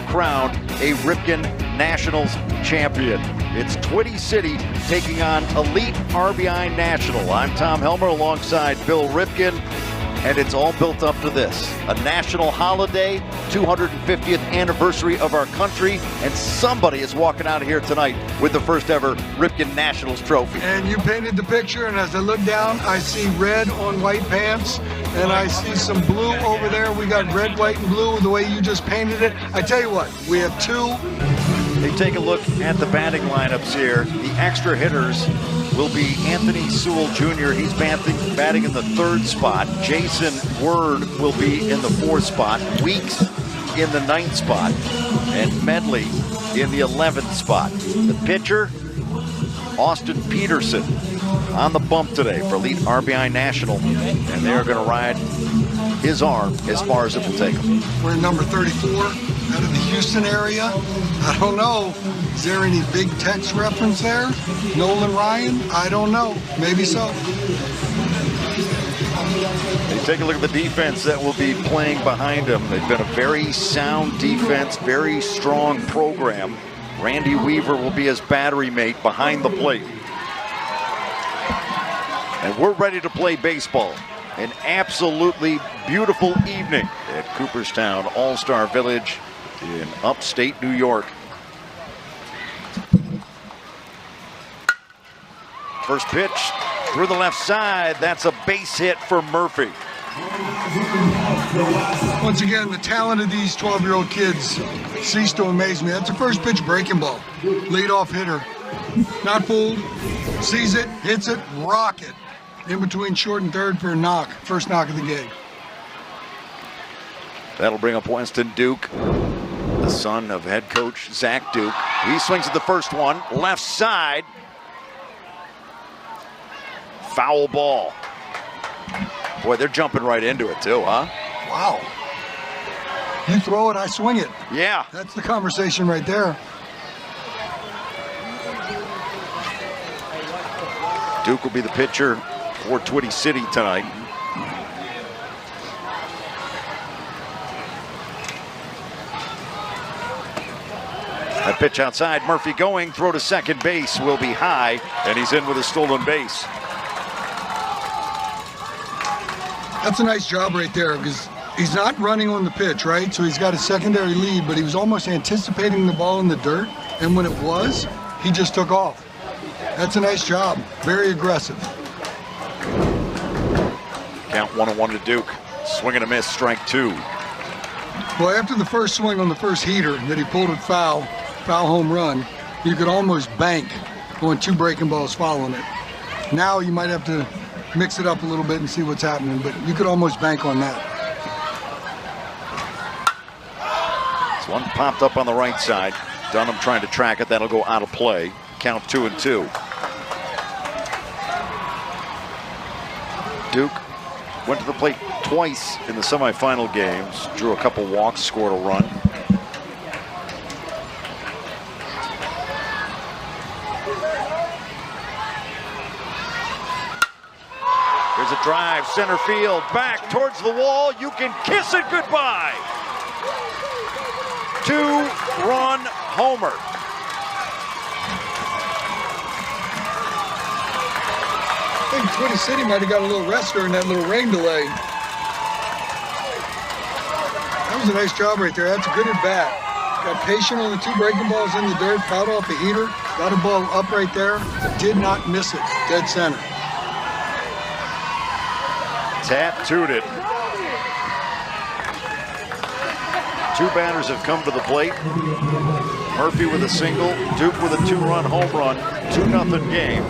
will crown a Ripken Nationals champion. It's Twitty City taking on Elite RBI National. I'm Tom Helmer alongside Bill Ripken, and it's all built up to this. A national holiday, 250th anniversary of our country, and somebody is walking out of here tonight with the first ever Ripken Nationals trophy. And you painted the picture, and as I look down, I see red on white pants, and I see some blue over there. We got red, white, and blue the way you just painted it. I tell you what, we have two. They take a look at the batting lineups here. The extra hitters will be Anthony Sewell Jr. He's batting in the 3rd spot. Jason Word will be in the 4th spot. Weeks in the 9th spot. And Medley in the 11th spot. The pitcher, Austin Peterson, on the bump today for Elite RBI National. And they're going to ride his arm as far as it will take him. We're number 34 out of the Houston area. I don't know. Is there any Big Tex reference there? Nolan Ryan? I don't know. Maybe so. They take a look at the defense that will be playing behind them. They've been a very sound defense, very strong program. Randy Weaver will be his battery mate behind the plate. And we're ready to play baseball. An absolutely beautiful evening at Cooperstown All-Star Village in upstate New York. First pitch through the left side. That's a base hit for Murphy. Once again, the talent of these 12-year-old kids ceased to amaze me. That's a first pitch breaking ball. Leadoff hitter. Not fooled. Sees it, hits it, rocket. In between short and third for a knock. First knock of the game. That'll bring up Weston Duke, the son of head coach Zach Duke. He swings at the first one, left side. Foul ball. Boy, they're jumping right into it too, huh? Wow. You throw it, I swing it. Yeah. That's the conversation right there. Duke will be the pitcher for Twitty City tonight. A pitch outside, Murphy going, throw to second base will be high, and he's in with a stolen base. That's a nice job right there because he's not running on the pitch, right? So he's got a secondary lead, but he was almost anticipating the ball in the dirt, and when it was, he just took off. That's a nice job. Very aggressive. Count 1-1 to Duke. Swing and a miss, strike 2. Well, after the first swing on the first heater that he pulled it foul home run, you could almost bank on 2 breaking balls following it. Now you might have to mix it up a little bit and see what's happening, but you could almost bank on that. This one popped up on the right side. Dunham trying to track it. That'll go out of play. Count 2-2. Duke went to the plate twice in the semifinal games. Drew a couple walks, scored a run. Here's a drive, center field, back towards the wall. You can kiss it goodbye. 2-run homer. I think Twitty City might have got a little rest during that little rain delay. That was a nice job right there. That's a good at bat. Got patient on the 2 breaking balls in the dirt, fouled off the heater, got a ball up right there, did not miss it, dead center. Tattooed it. 2 batters have come to the plate. Murphy with a single, Duke with a 2-run home run, 2-0 game.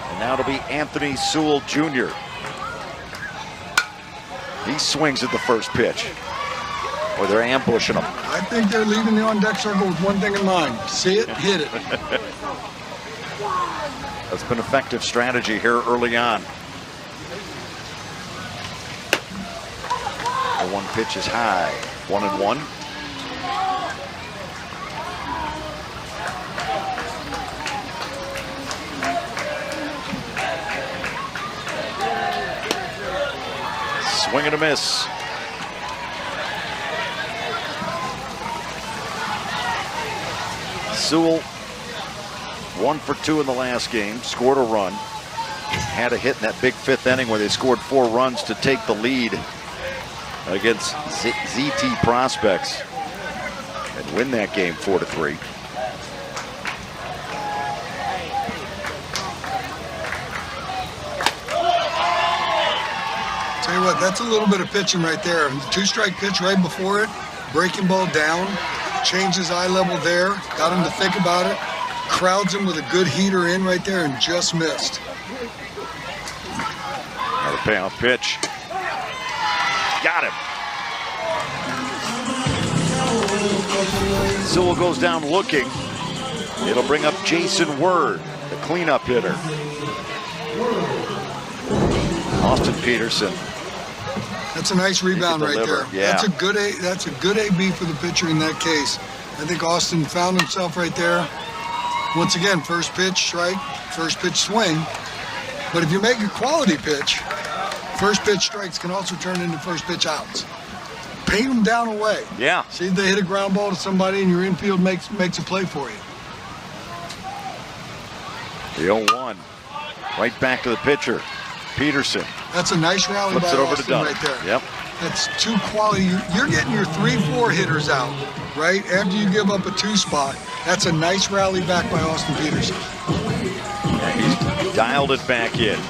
And now it'll be Anthony Sewell Jr. He swings at the first pitch. Or they're ambushing him. I think they're leaving the on-deck circle with one thing in mind. See it, hit it. That's been effective strategy here early on. The 1 pitch is high. 1-1. Swing and a miss. Sewell, 1 for 2 in the last game, scored a run. Had a hit in that big 5th inning where they scored 4 runs to take the lead against ZT Prospects and win that game 4-3. Tell you what, that's a little bit of pitching right there. The 2-strike pitch right before it, breaking ball down, changed his eye level there, got him to think about it, crowds him with a good heater in right there and just missed. Another payoff pitch. Got him. Sewell goes down looking. It'll bring up Jason Word, the cleanup hitter. Austin Peterson. That's a nice rebound right there. Yeah. That's a good AB for the pitcher in that case. I think Austin found himself right there. Once again, first pitch strike, first pitch swing. But if you make a quality pitch, first pitch strikes can also turn into first pitch outs. Paint them down away. Yeah. See if they hit a ground ball to somebody and your infield makes a play for you. The 0-1. Right back to the pitcher, Peterson. That's a nice rally Flips by it over Austin to Dunn. right there. Yep. That's 2 quality. You're getting your 3-4 hitters out, right? After you give up a 2 spot, that's a nice rally back by Austin Peterson. Yeah, he's dialed it back in.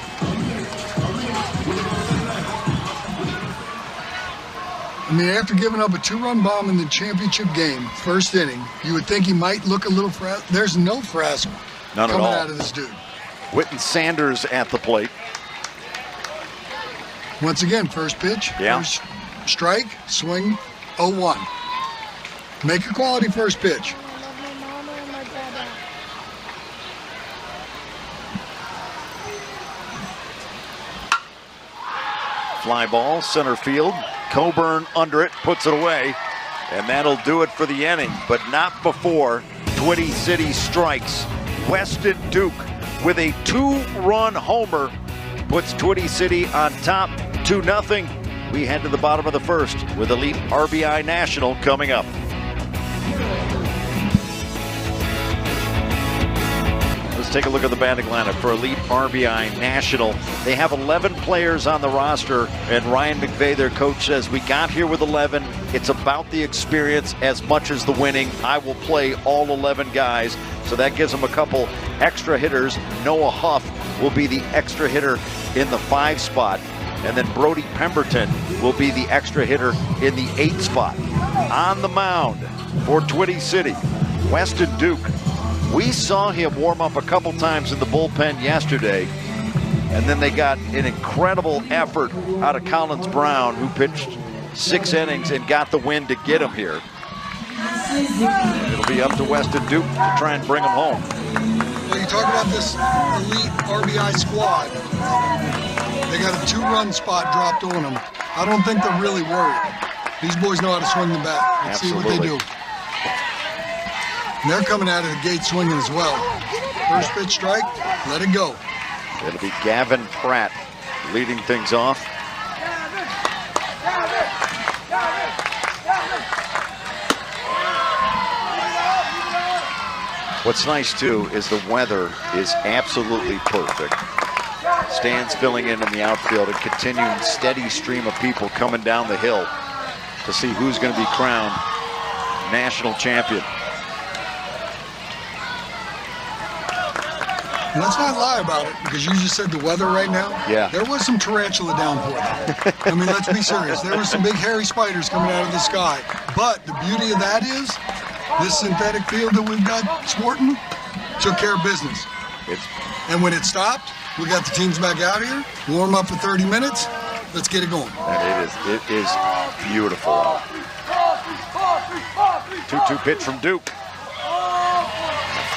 I mean, after giving up a 2-run bomb in the championship game, first inning, you would think he might look a little frazzled. There's no frazzle coming out of this dude. Whitten Sanders at the plate. Once again, first pitch, first strike, swing, 0-1. Make a quality first pitch. Fly ball, center field. Coburn under it, puts it away. And that'll do it for the inning, but not before Twitty City strikes. Weston Duke with a 2-run homer puts Twitty City on top 2-0. We head to the bottom of the first with Elite RBI National coming up. Let's take a look at the batting lineup for Elite RBI National. They have 11 players on the roster, and Ryan McVay, their coach, says we got here with 11. It's about the experience as much as the winning. I will play all 11 guys, so that gives them a couple extra hitters. Noah Huff will be the extra hitter in the 5 spot, and then Brody Pemberton will be the extra hitter in the 8 spot. On the mound for Twitty City, Weston Duke. We saw him warm up a couple times in the bullpen yesterday, and then they got an incredible effort out of Collins Brown, who pitched 6 innings and got the win to get him here. It'll be up to Weston Duke to try and bring him home. Well, you talk about this Elite RBI squad. They got a 2-run spot dropped on them. I don't think they're really worried. These boys know how to swing the bat. Let's see what they do. And they're coming out of the gate swinging as well. First pitch strike, let it go. It'll be Gavin Pratt leading things off. What's nice too is the weather is absolutely perfect. Stands filling in the outfield, and continuing steady stream of people coming down the hill to see who's going to be crowned national champion. And let's not lie about it, because you just said the weather right now. Yeah. There was some tarantula downpour. I mean, let's be serious. There were some big hairy spiders coming out of the sky. But the beauty of that is, this synthetic field that we've got sporting took care of business. And when it stopped, we got the teams back out here, warm up for 30 minutes. Let's get it going. And it is beautiful. 2-2 pitch from Duke.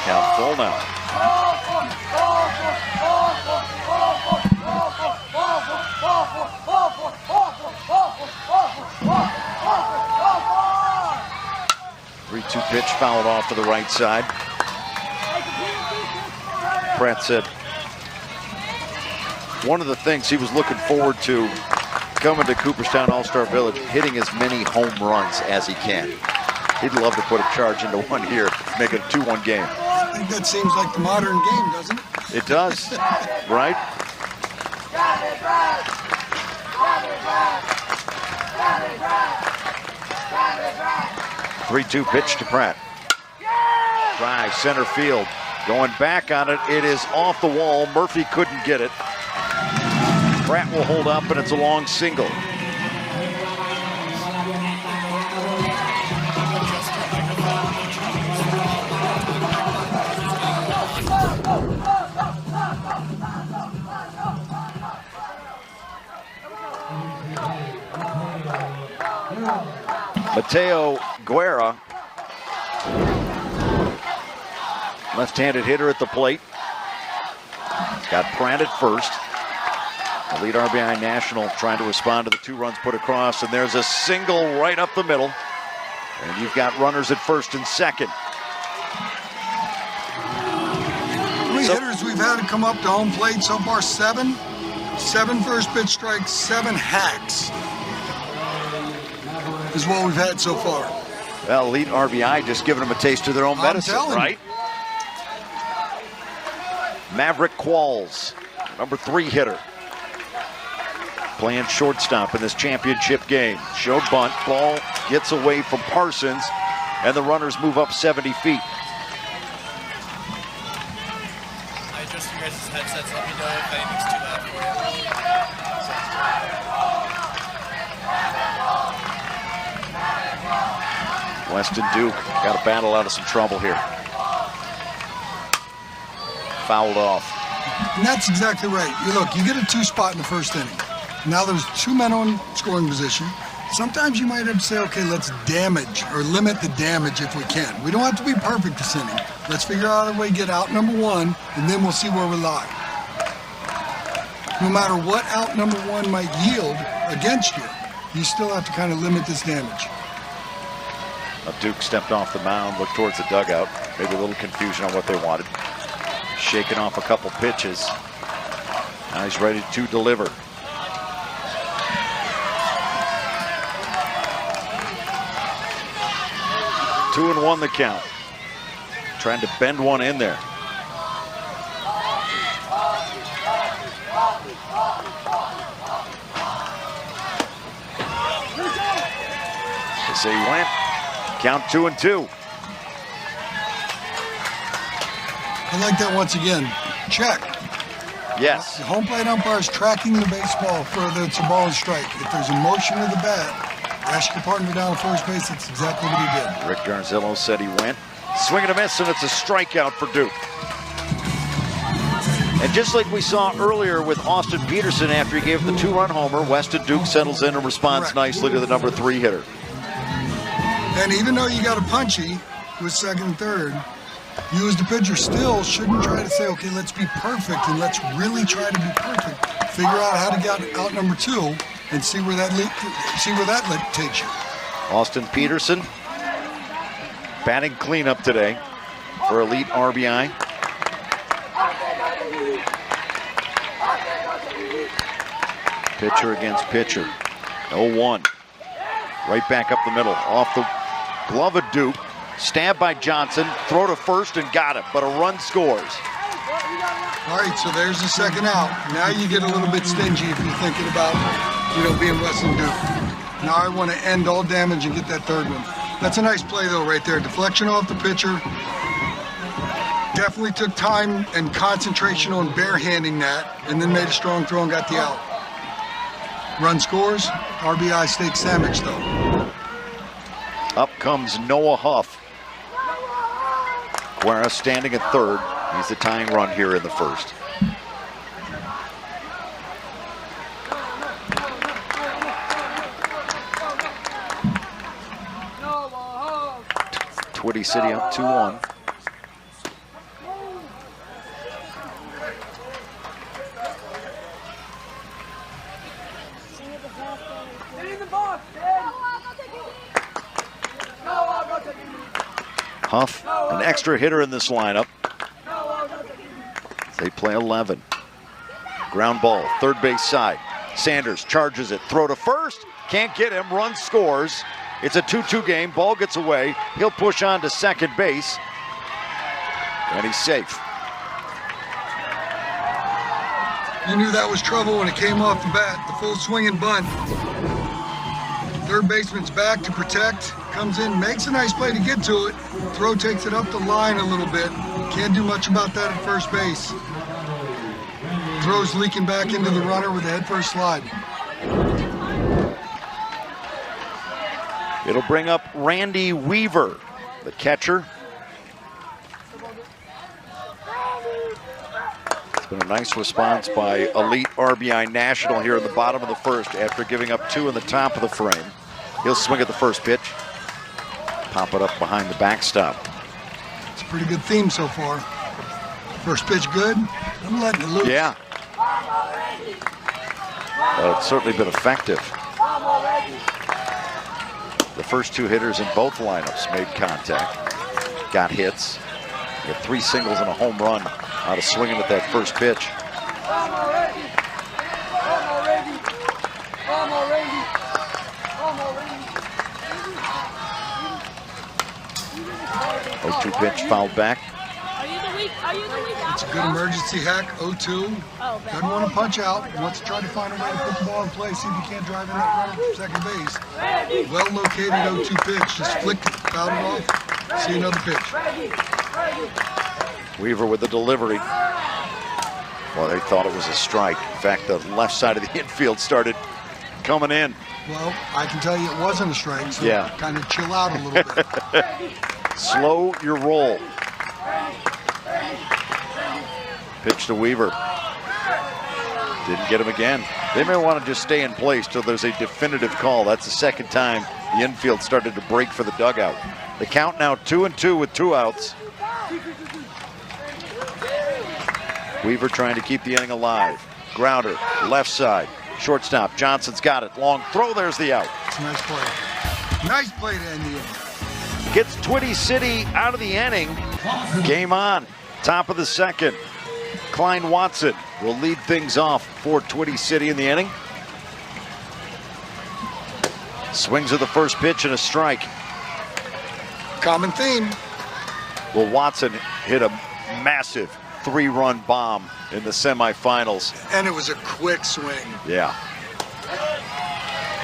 Count full now. 3-2 pitch fouled off to the right side. Pratt said one of the things he was looking forward to coming to Cooperstown All-Star Village, hitting as many home runs as he can. He'd love to put a charge into one here, make it a 2-1 game. I think that seems like the modern game, doesn't it? It does, right? 3-2 pitch to Pratt. Drive center field. Going back on it. It is off the wall. Murphy couldn't get it. Pratt will hold up, and it's a long single. Mateo Guerra, left-handed hitter at the plate. He's got Pratt at first. The lead RBI National trying to respond to the 2 runs put across, and there's a single right up the middle. And you've got runners at first and second. How many hitters we've had to come up to home plate so far? 7? 7 first pitch strikes, 7 hacks is what we've had so far. Well, elite RBI just giving them a taste of their own medicine, right? Maverick Qualls, number 3 hitter. Playing shortstop in this championship game. Show bunt, ball gets away from Parsons, and the runners move up 70 feet. I adjust your guys' headsets. Let me know if anything's too loud for you. Weston Duke got to battle out of some trouble here. Fouled off. And that's exactly right. You get a 2 spot in the first inning. Now there's 2 men on scoring position. Sometimes you might have to say, okay, let's damage or limit the damage if we can. We don't have to be perfect this inning. Let's figure out a way to get out number 1, and then we'll see where we lie. No matter what out number 1 might yield against you, you still have to kind of limit this damage. Duke stepped off the mound, looked towards the dugout. Maybe a little confusion on what they wanted. Shaking off a couple pitches. Now he's ready to deliver. Two and 1 the count. Trying to bend one in there. They say he went. Count 2 and 2. I like that once again. Check. Yes. The home plate umpire is tracking the baseball for whether it's a ball and strike. If there's a motion of the bat, ask your partner down to first base. That's exactly what he did. Rick Garzillo said he went. Swing and a miss, and it's a strikeout for Duke. And just like we saw earlier with Austin Peterson after he gave the 2-run homer, Weston Duke settles in and responds nicely to the number 3 hitter. And even though you got a punchy with second and third, you as the pitcher still shouldn't try to say, okay, let's be perfect and let's really try to be perfect. Figure out how to get out number 2 and see where that takes you. Austin Peterson batting cleanup today for elite RBI. Pitcher against pitcher. 0-1. Right back up the middle. Off the glove of Duke. Stabbed by Johnson. Throw to first and got it. But a run scores. All right, so there's the second out. Now you get a little bit stingy if you're thinking about, being Weston Duke. Now I want to end all damage and get that third one. That's a nice play, though, right there. Deflection off the pitcher. Definitely took time and concentration on barehanding that, and then made a strong throw and got the out. Run scores. RBI steak sandwich, though. Up comes Noah Huff. Guerra standing at third. He's the tying run here in the first. Twitty City up 2-1. Huff, an extra hitter in this lineup. They play 11. Ground ball, third base side. Sanders charges it, throw to first. Can't get him, run scores. It's a 2-2 game. Ball gets away. He'll push on to second base. And he's safe. You knew that was trouble when it came off the bat. The full swing and bunt. Third baseman's back to protect. Comes in, makes a nice play to get to it. Throw takes it up the line a little bit. Can't do much about that at first base. Throw's leaking back into the runner with a head first slide. It'll bring up Randy Weaver, the catcher. It's been a nice response by elite RBI National here in the bottom of the first after giving up 2 in the top of the frame. He'll swing at the first pitch. Pop it up behind the backstop. It's a pretty good theme so far. First pitch good. I'm letting it loose. Yeah. It's certainly been effective. The first 2 hitters in both lineups made contact, got hits. He had 3 singles and a home run out of swinging at that first pitch. 0-2 pitch fouled back. It's a good emergency hack, 0-2. Doesn't want to punch out. Wants to try to find a way to put the ball in play, see if he can't drive in that runner from second base. Well located 0-2 pitch. Just flicked it, fouled it off. See another pitch. Weaver with the delivery. Well, they thought it was a strike. In fact, the left side of the infield started coming in. Well, I can tell you it wasn't a strike, so yeah, kind of chill out a little bit. Slow your roll. Pitch to Weaver. Didn't get him again. They may want to just stay in place till there's a definitive call. That's the second time the infield started to break for the dugout. The count now 2-2 with 2 outs. Weaver trying to keep the inning alive. Grounder, left side. Shortstop, Johnson's got it. Long throw, there's the out. It's a nice play. Nice play to end the inning. Gets Twitty City out of the inning. Game on. Top of the second. Klein Watson will lead things off for Twitty City in the inning. Swings at the first pitch and a strike. Common theme. Well, Watson hit a massive 3-run bomb in the semifinals. And it was a quick swing. Yeah.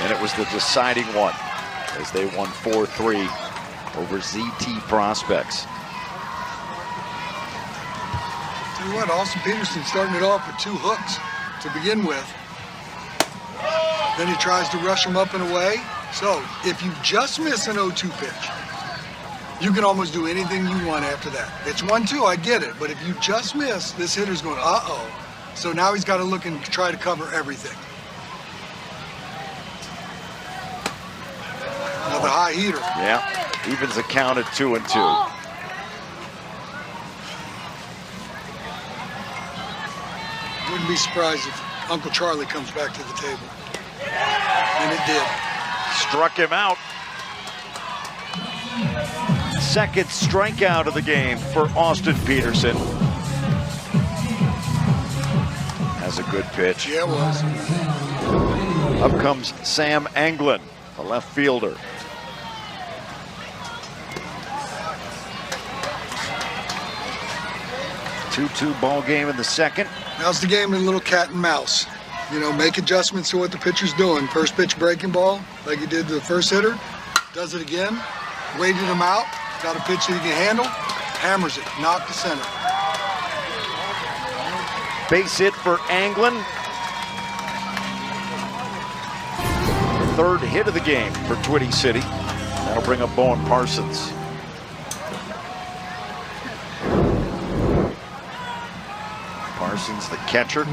And it was the deciding one as they won 4-3 over ZT Prospects. Tell you what, Austin Peterson starting it off with 2 hooks to begin with. Then he tries to rush him up and away. So if you just miss an 0-2 pitch, you can almost do anything you want after that. It's 1-2, I get it. But if you just miss, this hitter's going, uh-oh. So now he's got to look and try to cover everything. Another high heater. Yeah, evens the count at 2-2. Wouldn't be surprised if Uncle Charlie comes back to the table. And it did. Struck him out. Second strikeout of the game for Austin Peterson. Has a good pitch. Yeah, it was. Up comes Sam Anglin, the left fielder. 2-2 ball game in the second. Now's the game in a little cat and mouse. You know, make adjustments to what the pitcher's doing. First pitch breaking ball, like he did to the first hitter. Does it again. Waited him out. Got a pitch that he can handle. Hammers it. Knock to center. Base hit for Anglin. Third hit of the game for Twitty City. That'll bring up Bowen Parsons. Parsons, the catcher.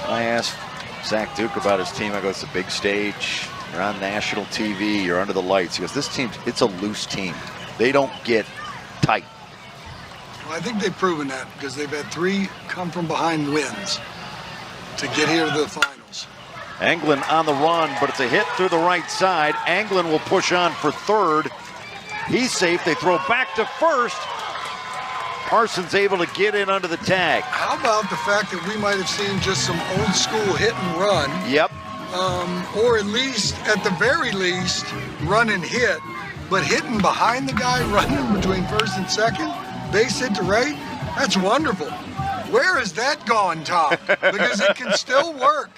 I asked Zach Duke about his team. I go, it's a big stage. You're on national TV. You're under the lights. He goes, this team, it's a loose team. They don't get tight. Well, I think they've proven that because they've had 3 come from behind wins to get here to the finals. Anglin on the run, but it's a hit through the right side. Anglin will push on for third. He's safe. They throw back to first. Parsons able to get in under the tag. How about the fact that we might have seen just some old school hit and run? Yep. Or at the very least, run and hit, but hitting behind the guy, running between first and second, base hit to right, that's wonderful. Where has that gone, Tom? Because it can still work.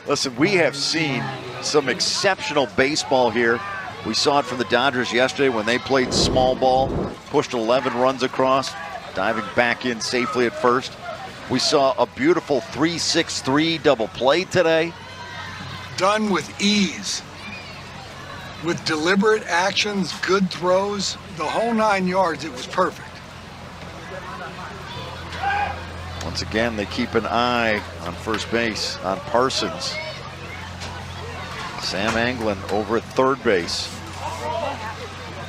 Listen, we have seen some exceptional baseball here. We saw it from the Dodgers yesterday when they played small ball, pushed 11 runs across, diving back in safely at first. We saw a beautiful 3-6-3 double play today. Done with ease, with deliberate actions, good throws, the whole 9 yards. It was perfect. Once again, they keep an eye on first base on Parsons. Sam Anglin over at third base,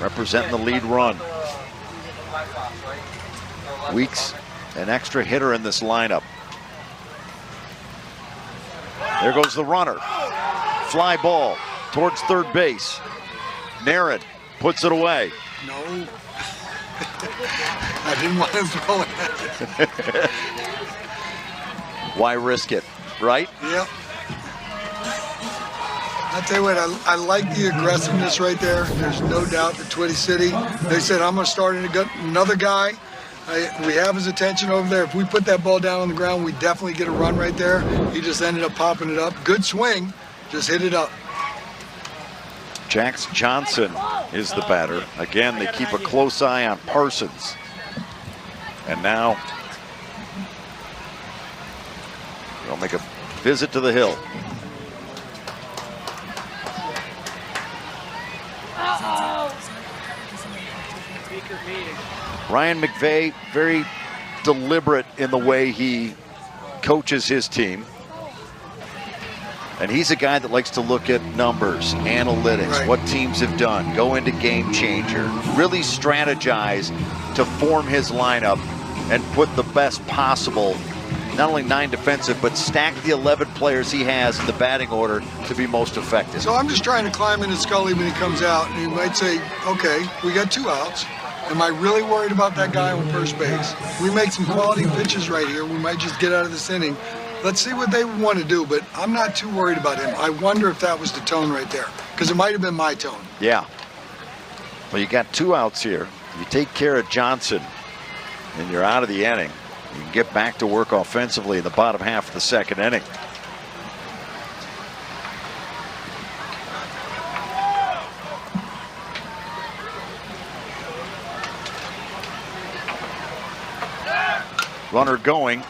representing the lead run. Weeks, an extra hitter in this lineup. There goes the runner. Fly ball towards third base. Narin puts it away. No. I didn't want to throw it. Why risk it, right? Yep. I tell you what, I like the aggressiveness right there. There's no doubt that Twitty City, they said, I'm going to start another guy. We have his attention over there. If we put that ball down on the ground, we definitely get a run right there. He just ended up popping it up. Good swing, just hit it up. Jax Johnson is the batter. Again, they keep a close eye on Parsons. And now they'll make a visit to the hill. Ryan McVay, very deliberate in the way he coaches his team. And he's a guy that likes to look at numbers, analytics, right, what teams have done, go into game changer, really strategize to form his lineup and put the best possible, not only 9 defensive, but stack the 11 players he has in the batting order to be most effective. So I'm just trying to climb into Scully when he comes out, and he might say, okay, we got 2 outs. Am I really worried about that guy on first base? We make some quality pitches right here. We might just get out of this inning. Let's see what they want to do, but I'm not too worried about him. I wonder if that was the tone right there, because it might have been my tone. Yeah. Well, you got 2 outs here. You take care of Johnson, and you're out of the inning. You can get back to work offensively in the bottom half of the second inning. Runner going.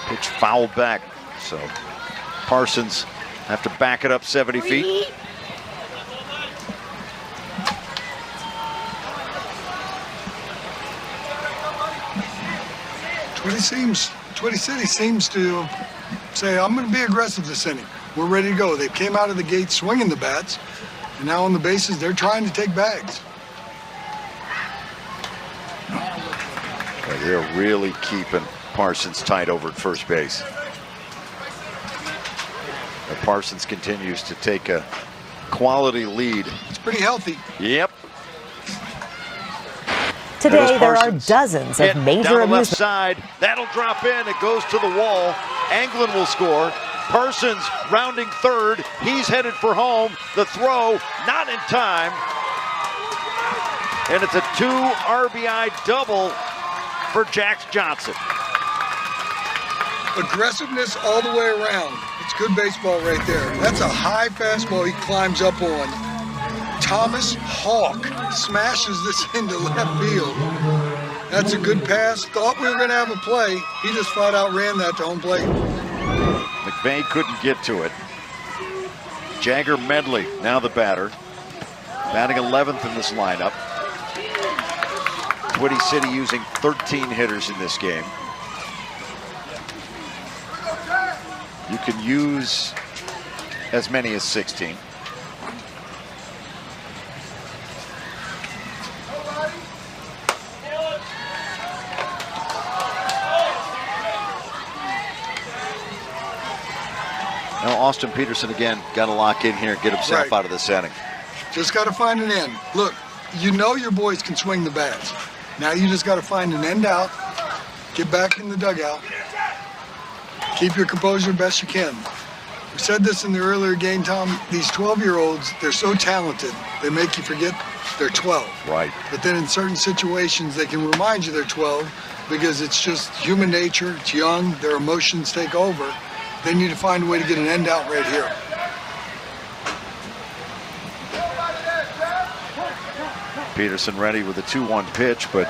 Pitch fouled back. So Parsons have to back it up 70 feet. Twitty City seems to say, I'm going to be aggressive this inning. We're ready to go. They came out of the gate swinging the bats, and now on the bases, they're trying to take bags. They're really keeping Parsons tight over at first base. And Parsons continues to take a quality lead. It's pretty healthy. Yep. Today there are dozens of major down the left amusement. side. That'll drop in. It goes to the wall. Anglin will score. Parsons rounding third. He's headed for home. The throw not in time. And it's a 2 RBI double for Jax Johnson. Aggressiveness all the way around. It's good baseball right there. That's a high fastball he climbs up on. Thomas Hawk smashes this into left field. That's a good pass. Thought we were going to have a play. He just flat out ran that to home plate. McVay couldn't get to it. Jagger Medley, now the batter. Batting 11th in this lineup. Twitty City using 13 hitters in this game. You can use as many as 16. Now Austin Peterson again got to lock in here and get himself out of this inning. Just got to find an end. Look, you know your boys can swing the bats. Now you just got to find an end out, get back in the dugout, keep your composure best you can. We said this in the earlier game, Tom. These 12-year-olds, they're so talented, they make you forget they're 12. Right. But then in certain situations, they can remind you they're 12 because it's just human nature. It's young. Their emotions take over. They need to find a way to get an end out right here. Peterson ready with a 2-1 pitch, but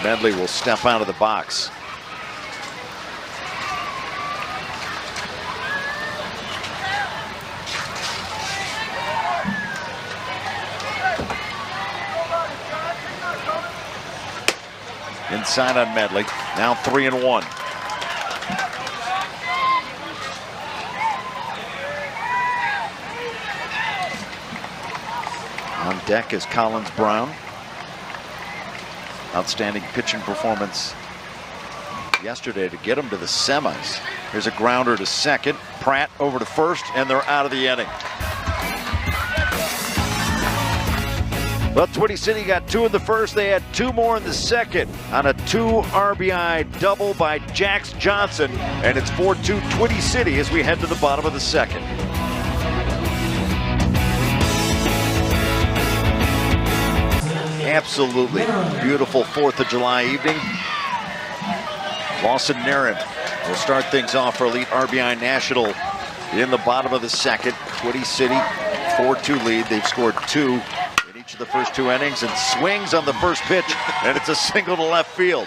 Medley will step out of the box. Inside on Medley. Now 3-1. On deck is Collins Brown. Outstanding pitching performance yesterday to get him to the semis. Here's a grounder to second. Pratt over to first, and they're out of the inning. Well, Twitty City got 2 in the first. They had 2 more in the second on a 2 RBI double by Jax Johnson. And it's 4-2 Twitty City as we head to the bottom of the second. Absolutely beautiful 4th of July evening. Lawson Naren will start things off for Elite RBI National in the bottom of the second. Twitty City 4-2 lead. They've scored 2 in each of the first 2 innings and swings on the first pitch, and it's a single to left field.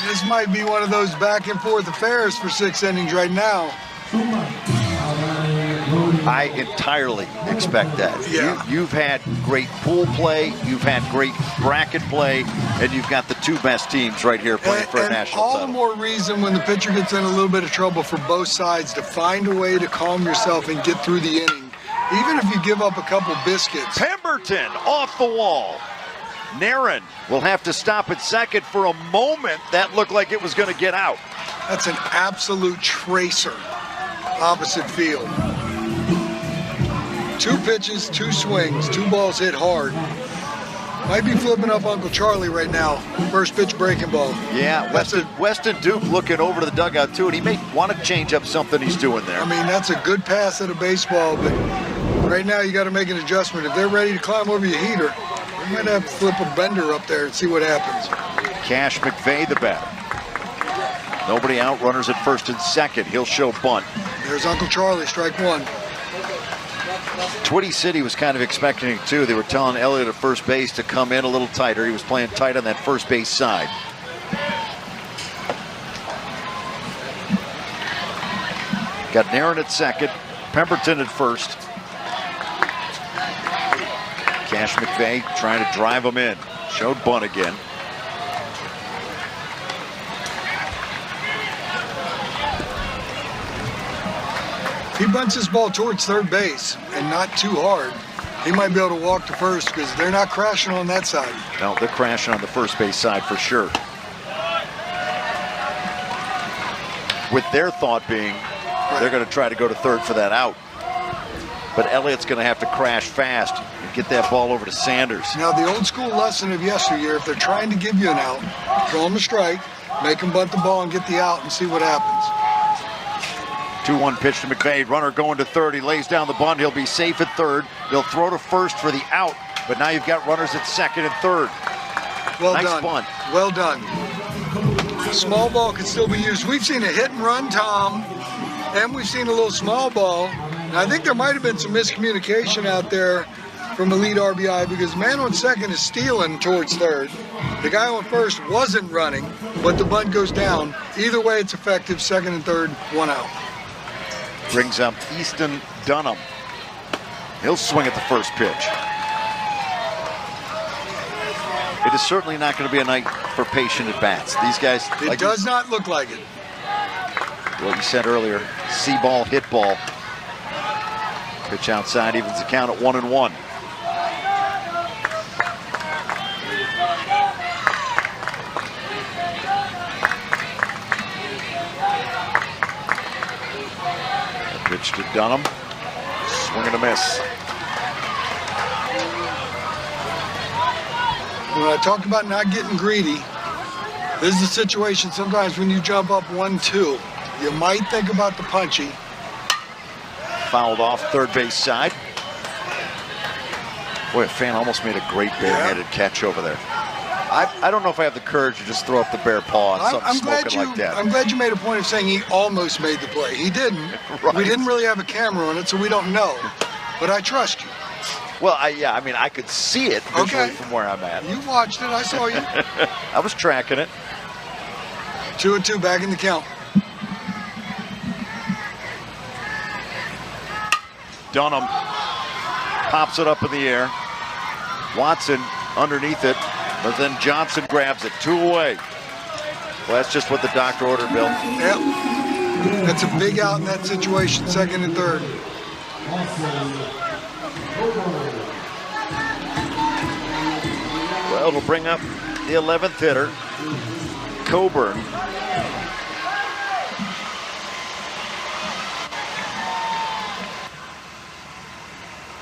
This might be one of those back and forth affairs for 6 innings right now. I entirely expect that. Yeah. You've had great pool play, you've had great bracket play, and you've got the 2 best teams right here playing for a national all title. the more reason when the pitcher gets in a little bit of trouble for both sides to find a way to calm yourself and get through the inning, even if you give up a couple biscuits. Pemberton off the wall. Naren will have to stop at second. For a moment, that looked like it was going to get out. That's an absolute tracer. Opposite field. 2 pitches, 2 swings, 2 balls hit hard. Might be flipping up Uncle Charlie right now. First pitch breaking ball. Yeah, Weston Duke looking over to the dugout too, and he may want to change up something he's doing there. I mean, that's a good pass at a baseball, but right now you got to make an adjustment. If they're ready to climb over your heater, you might have to flip a bender up there and see what happens. Cash McVeigh the batter. Nobody out, runners at first and second. He'll show bunt. There's Uncle Charlie, strike 1. Twitty City was kind of expecting it too. They were telling Elliott at first base to come in a little tighter. He was playing tight on that first base side. Got Naren at second, Pemberton at first. Cash McVeigh trying to drive him in. Showed bunt again. He bunts his ball towards third base and not too hard, he might be able to walk to first because they're not crashing on that side. No, they're crashing on the first base side for sure. With their thought being they're going to try to go to third for that out. But Elliott's going to have to crash fast and get that ball over to Sanders. Now, the old school lesson of yesteryear, if they're trying to give you an out, throw them a strike, make them bunt the ball and get the out and see what happens. 2-1 pitch to McVeigh. Runner going to third. He lays down the bunt. He'll be safe at third. They'll throw to first for the out. But now you've got runners at second and third. Well nice done. bunt. Well done. Small ball can still be used. We've seen a hit and run, Tom, and we've seen a little small ball. And I think there might have been some miscommunication out there from Elite RBI because the man on second is stealing towards third. The guy on first wasn't running, but the bunt goes down. Either way, it's effective. Second and third, 1 out. Brings up Easton Dunham. He'll swing at the first pitch. It is certainly not going to be a night for patient at bats. These guys. It does not look like it. What you said earlier, see ball, hit ball. Pitch outside evens the count at 1-1. Pitch to Dunham. Swing and a miss. when I talked about not getting greedy, this is a situation sometimes when you jump up 1-2, you might think about the punchy. Fouled off third base side. Boy, a fan almost made a great barehanded catch over there. I don't know if I have the courage to just throw up the bare paw on something smoking like that. I'm glad you made a point of saying he almost made the play. He didn't. Right. We didn't really have a camera on it, so we don't know. But I trust you. Well, I mean, I could see it visually from where I'm at. You watched it. I saw you. I was tracking it. 2-2, back in the count. Dunham pops it up in the air. Watson underneath it, but then Johnson grabs it. 2 away. Well, that's just what the doctor ordered, Bill. Yep. That's a big out in that situation, second and third. Well, it'll bring up the 11th hitter, Coburn.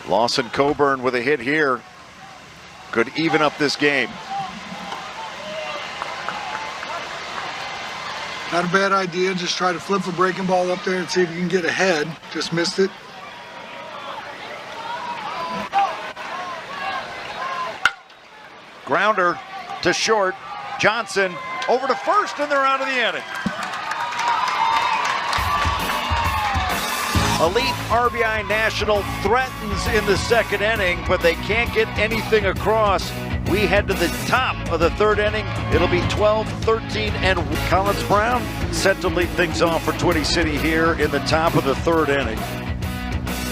Lawson Coburn with a hit here could even up this game. Not a bad idea. Just try to flip a breaking ball up there and see if you can get ahead. Just missed it. Grounder to short. Johnson over to first, and they're out of the inning. Elite RBI National threatens in the second inning, but they can't get anything across. We head to the top of the third inning. It'll be 12-13, and Collins Brown set to lead things off for Twitty City here in the top of the third inning.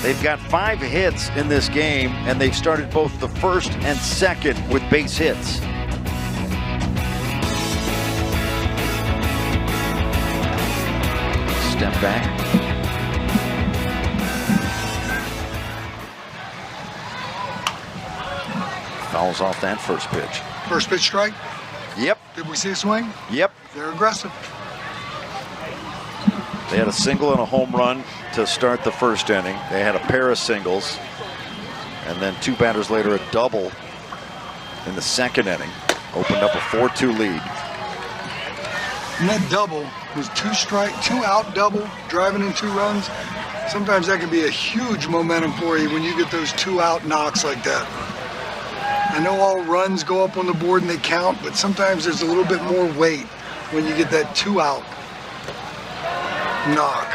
They've got 5 hits in this game, and they've started both the first and second with base hits. Step back. Fouls off that first pitch. First pitch strike? Yep. Did we see a swing? Yep. They're aggressive. They had a single and a home run to start the first inning. They had a pair of singles. And then 2 batters later, a double in the second inning. Opened up a 4-2 lead. And that double was 2 out double, driving in 2 runs. Sometimes that can be a huge momentum for you when you get those 2 out knocks like that. I know all runs go up on the board and they count, but sometimes there's a little bit more weight when you get that 2 out knock.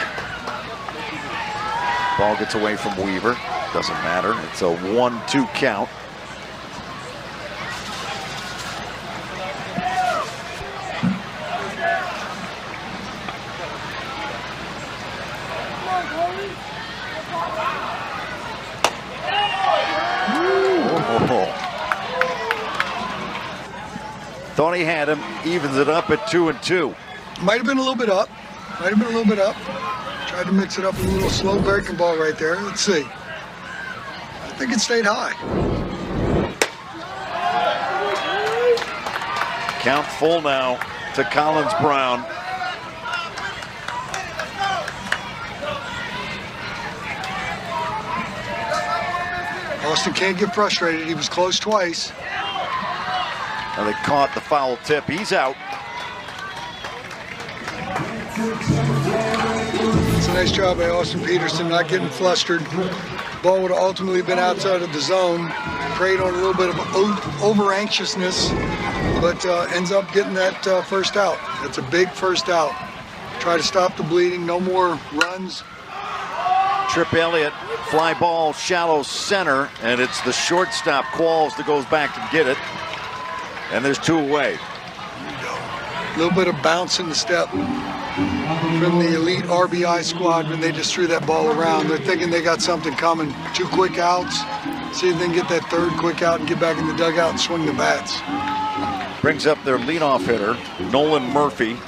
Ball gets away from Weaver. Doesn't matter. It's a 1-2 count. Thought he had him, evens it up at 2-2. Might have been a little bit up. Might have been a little bit up. Tried to mix it up with a little slow breaking ball right there. Let's see. I think it stayed high. Count full now to Collins Brown. Austin can't get frustrated. He was close twice. Now they caught the foul tip. He's out. It's a nice job by Austin Peterson not getting flustered. Ball would have ultimately been outside of the zone. Preyed on a little bit of over-anxiousness, but ends up getting that first out. That's a big first out. Try to stop the bleeding. No more runs. Trip Elliott, fly ball, shallow center, and it's the shortstop Qualls that goes back to get it. And there's 2 away. A little bit of bounce in the step from the elite RBI squad when they just threw that ball around. They're thinking they got something coming. 2 quick outs. See if they can get that 3rd quick out and get back in the dugout and swing the bats. Brings up their leadoff hitter, Nolan Murphy.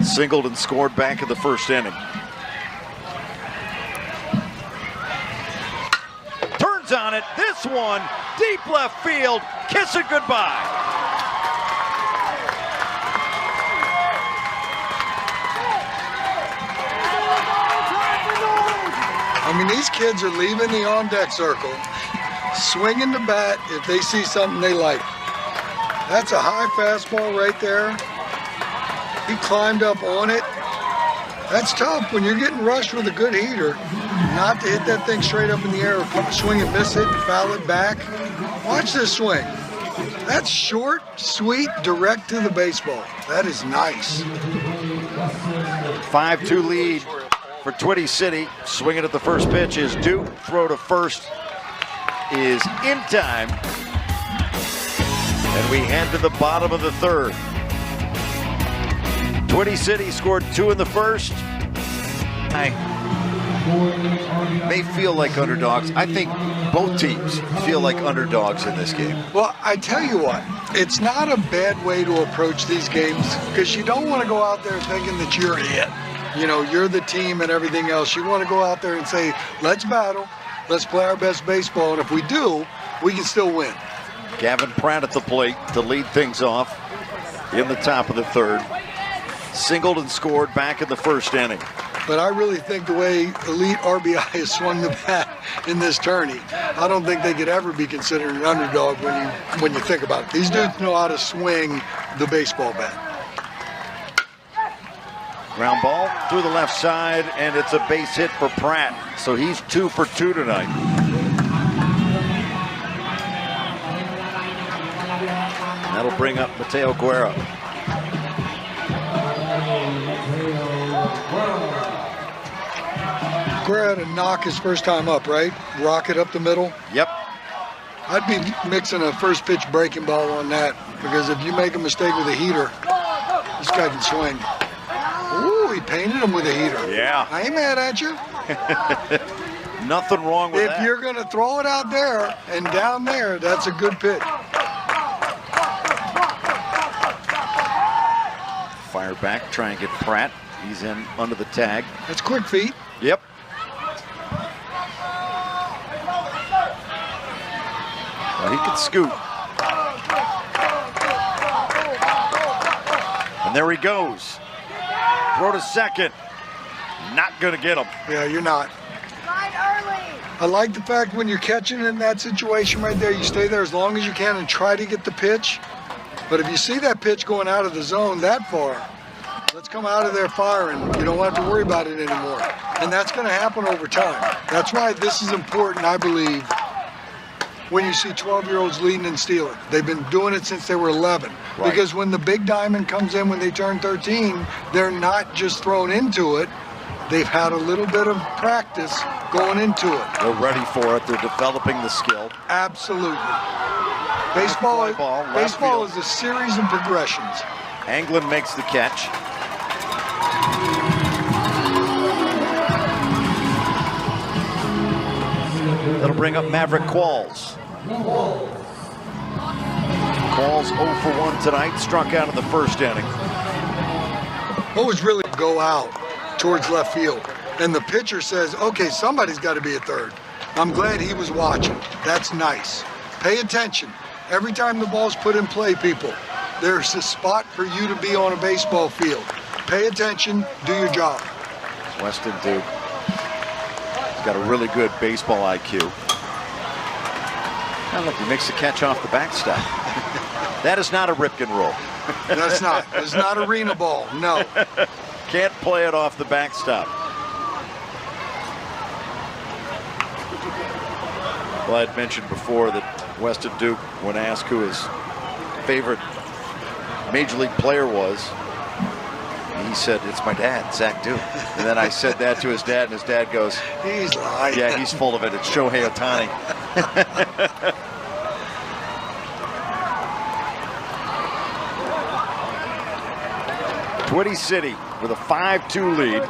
Singled and scored back in the first inning. Turns on it. This one, deep left field. Kiss it goodbye. I mean, these kids are leaving the on-deck circle, swinging the bat if they see something they like. That's a high fastball right there. He climbed up on it. That's tough when you're getting rushed with a good heater, not to hit that thing straight up in the air, swing and miss it, and foul it back. Watch this swing. That's short, sweet, direct to the baseball. That is nice. 5-2 lead for Twitty City. Swinging at the first pitch is Duke. Throw to first is in time. And we head to the bottom of the third. Twitty City scored 2 in the first. I may feel like underdogs. I think both teams feel like underdogs in this game. Well, I tell you what, it's not a bad way to approach these games because you don't want to go out there thinking that you're it. You know, you're the team and everything else. You want to go out there and say, let's battle, let's play our best baseball, and if we do, we can still win. Gavin Pratt at the plate to lead things off in the top of the third. Singled and scored back in the first inning. But I really think the way Elite RBI has swung the bat in this tourney, I don't think they could ever be considered an underdog when you think about it. These dudes know how to swing the baseball bat. Ground ball through the left side, and it's a base hit for Pratt. So he's 2 for 2 tonight. That'll bring up Mateo Guerra. Guerra had a knock his first time up, right? Rocket up the middle. Yep. I'd be mixing a first pitch breaking ball on that because if you make a mistake with a heater, this guy can swing. Ooh, he painted him with a heater. Yeah. I ain't mad at you. Nothing wrong with that. If you're going to throw it out there and down there, that's a good pitch. Fire back, try and get Pratt. He's in under the tag. That's quick feet. Yep. Well, he can scoot. And there he goes. Throw to second. Not going to get him. Yeah, you're not. I like the fact when you're catching in that situation right there, you stay there as long as you can and try to get the pitch. But if you see that pitch going out of the zone that far, let's come out of there firing. You don't have to worry about it anymore. And that's going to happen over time. That's why this is important, I believe, when you see 12-year-olds leading and stealing. They've been doing it since they were 11. Right. Because when the big diamond comes in when they turn 13, they're not just thrown into it. They've had a little bit of practice going into it. They're ready for it. They're developing the skill. Absolutely. Baseball is a series of progressions. Anglin makes the catch. That'll bring up Maverick Qualls. Qualls 0 for 1 tonight, struck out in the first inning. What was really go out towards left field, and the pitcher says, okay, somebody's got to be at third. I'm glad he was watching. That's nice. Pay attention. Every time the ball's put in play, people, there's a spot for you to be on a baseball field. Pay attention, do your job. Weston Duke. He's got a really good baseball IQ. Now look, he makes the catch off the backstop. That is not a Ripken roll. That's not. It's not arena ball, no. Can't play it off the backstop. Well, I'd mentioned before that Weston Duke, when asked who his favorite Major League player was, he said, it's my dad, Zach Duke. And then I said that to his dad, and his dad goes, he's lying. Yeah, he's full of it. It's Shohei Ohtani. Twitty City with a 5-2 lead.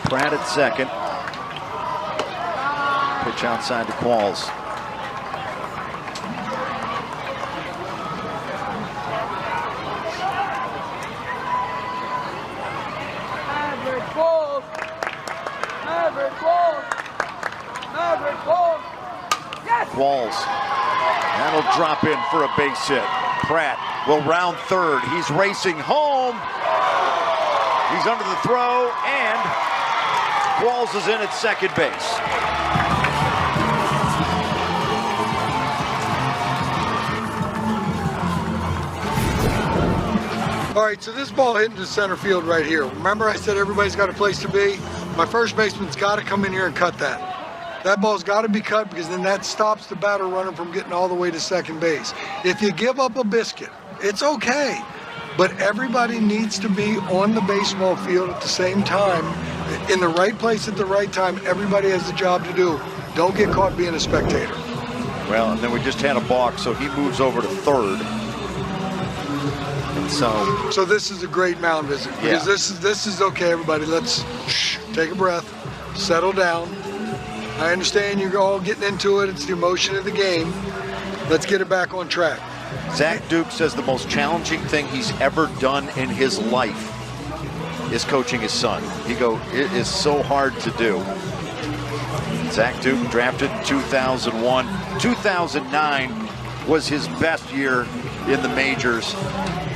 Pratt at second. Pitch outside to Qualls. Qualls. That'll drop in for a base hit. Pratt will round third. He's racing home. He's under the throw, and Qualls is in at second base. All right, so this ball hit into center field right here. Remember I said everybody's got a place to be? My first baseman's got to come in here and cut that. That ball's got to be cut because then that stops the batter runner from getting all the way to second base. If you give up a biscuit, it's okay. But everybody needs to be on the baseball field at the same time, in the right place at the right time. Everybody has a job to do. Don't get caught being a spectator. Well, and then we just had a balk, so he moves over to third. And so this is a great mound visit because this is okay, everybody. Let's take a breath, settle down. I understand you're all getting into it. It's the emotion of the game. Let's get it back on track. Zach Duke says the most challenging thing he's ever done in his life is coaching his son. He goes, it is so hard to do. Zach Duke drafted in 2001. 2009 was his best year in the majors.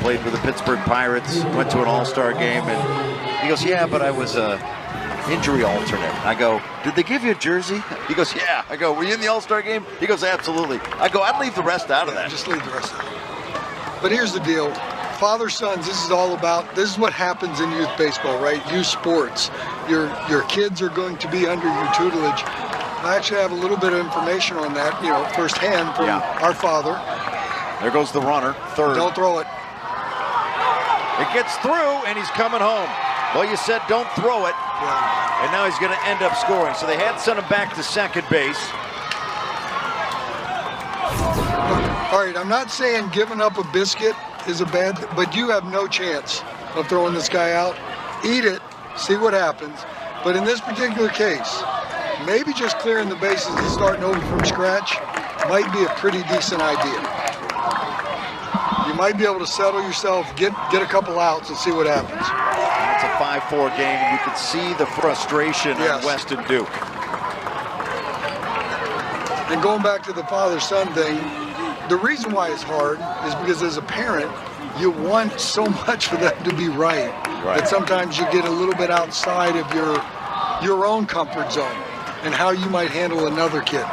Played for the Pittsburgh Pirates, went to an all-star game, and he goes, yeah, but I was a injury alternate. I go, did they give you a jersey? He goes, yeah. I go, were you in the all-star game? He goes, absolutely. I go, I'd leave the rest out of that. Just leave the rest out of it. But here's the deal. Father-sons, this is all about, this is what happens in youth baseball, right? Youth sports. Your kids are going to be under your tutelage. I actually have a little bit of information on that, firsthand from our father. There goes the runner, third. Don't throw it. It gets through, and he's coming home. Well, you said don't throw it, and now he's going to end up scoring. So they had sent him back to second base. All right, I'm not saying giving up a biscuit is a bad thing, but you have no chance of throwing this guy out. Eat it, see what happens. But in this particular case, maybe just clearing the bases and starting over from scratch might be a pretty decent idea. You might be able to settle yourself, get a couple outs and see what happens. It's a 5-4 game, and you can see the frustration on Weston Duke. And going back to the father-son thing, the reason why it's hard is because as a parent, you want so much for them to be right. That sometimes you get a little bit outside of your own comfort zone and how you might handle another kid.